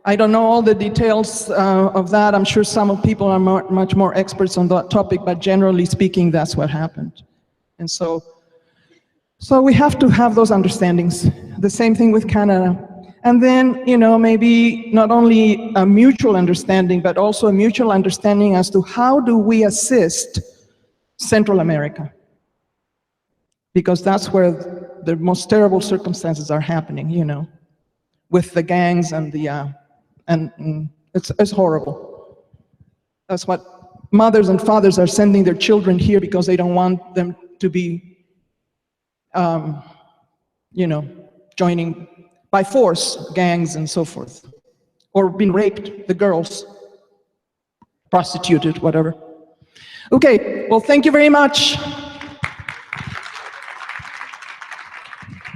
I don't know all the details of that. I'm sure some people are much more experts on that topic, but generally speaking, that's what happened. And so we have to have those understandings. The same thing with Canada. And then, maybe not only a mutual understanding, but also a mutual understanding as to how do we assist Central America? Because that's where the most terrible circumstances are happening, with the gangs and the and it's horrible. That's what mothers and fathers are sending their children here because they don't want them to be, joining by force gangs and so forth, or being raped, the girls, prostituted, whatever. Okay, well, thank you very much.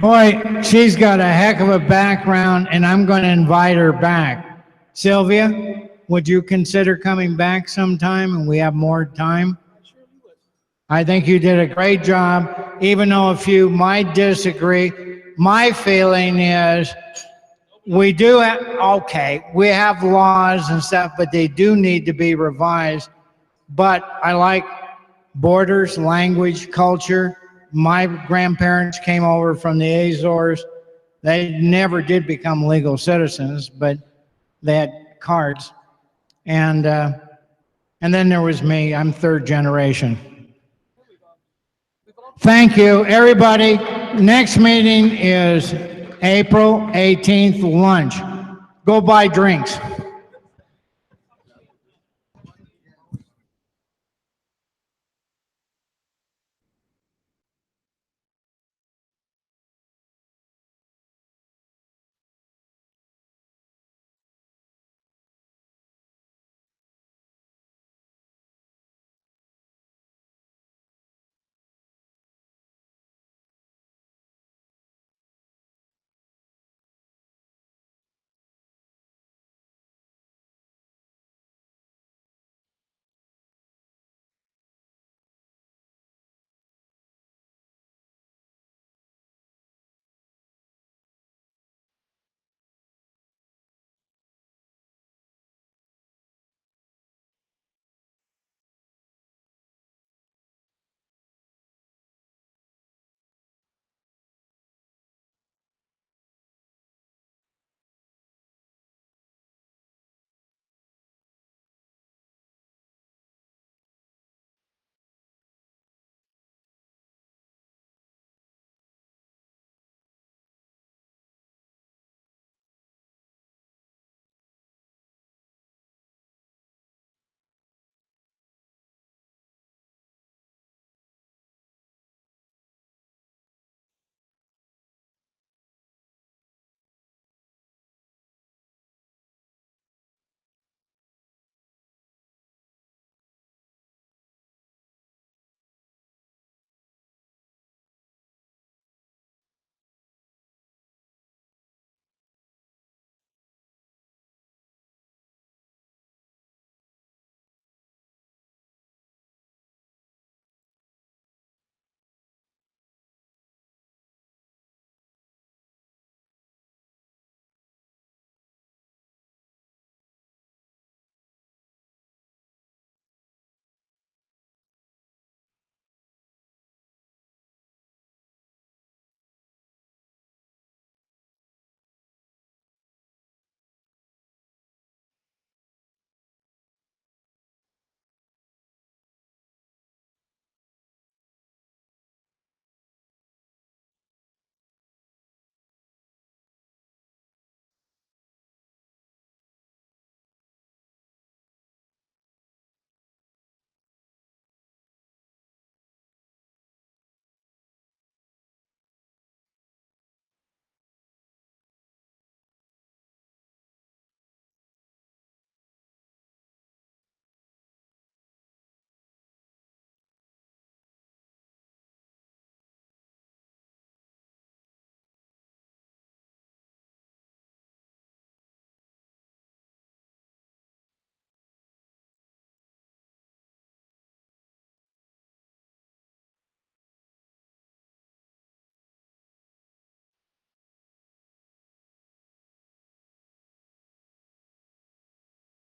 Boy, she's got a heck of a background, and I'm going to invite her back. Sylvia, would you consider coming back sometime and we have more time? I think you did a great job, even though a few might disagree. My feeling is we do have, we have laws and stuff, but they do need to be revised. But I like borders, language, culture. My grandparents came over from the Azores. They never did become legal citizens, but they had cards. And then there was me. I'm third generation. Thank you, everybody. Next meeting is April 18th, lunch. Go buy drinks.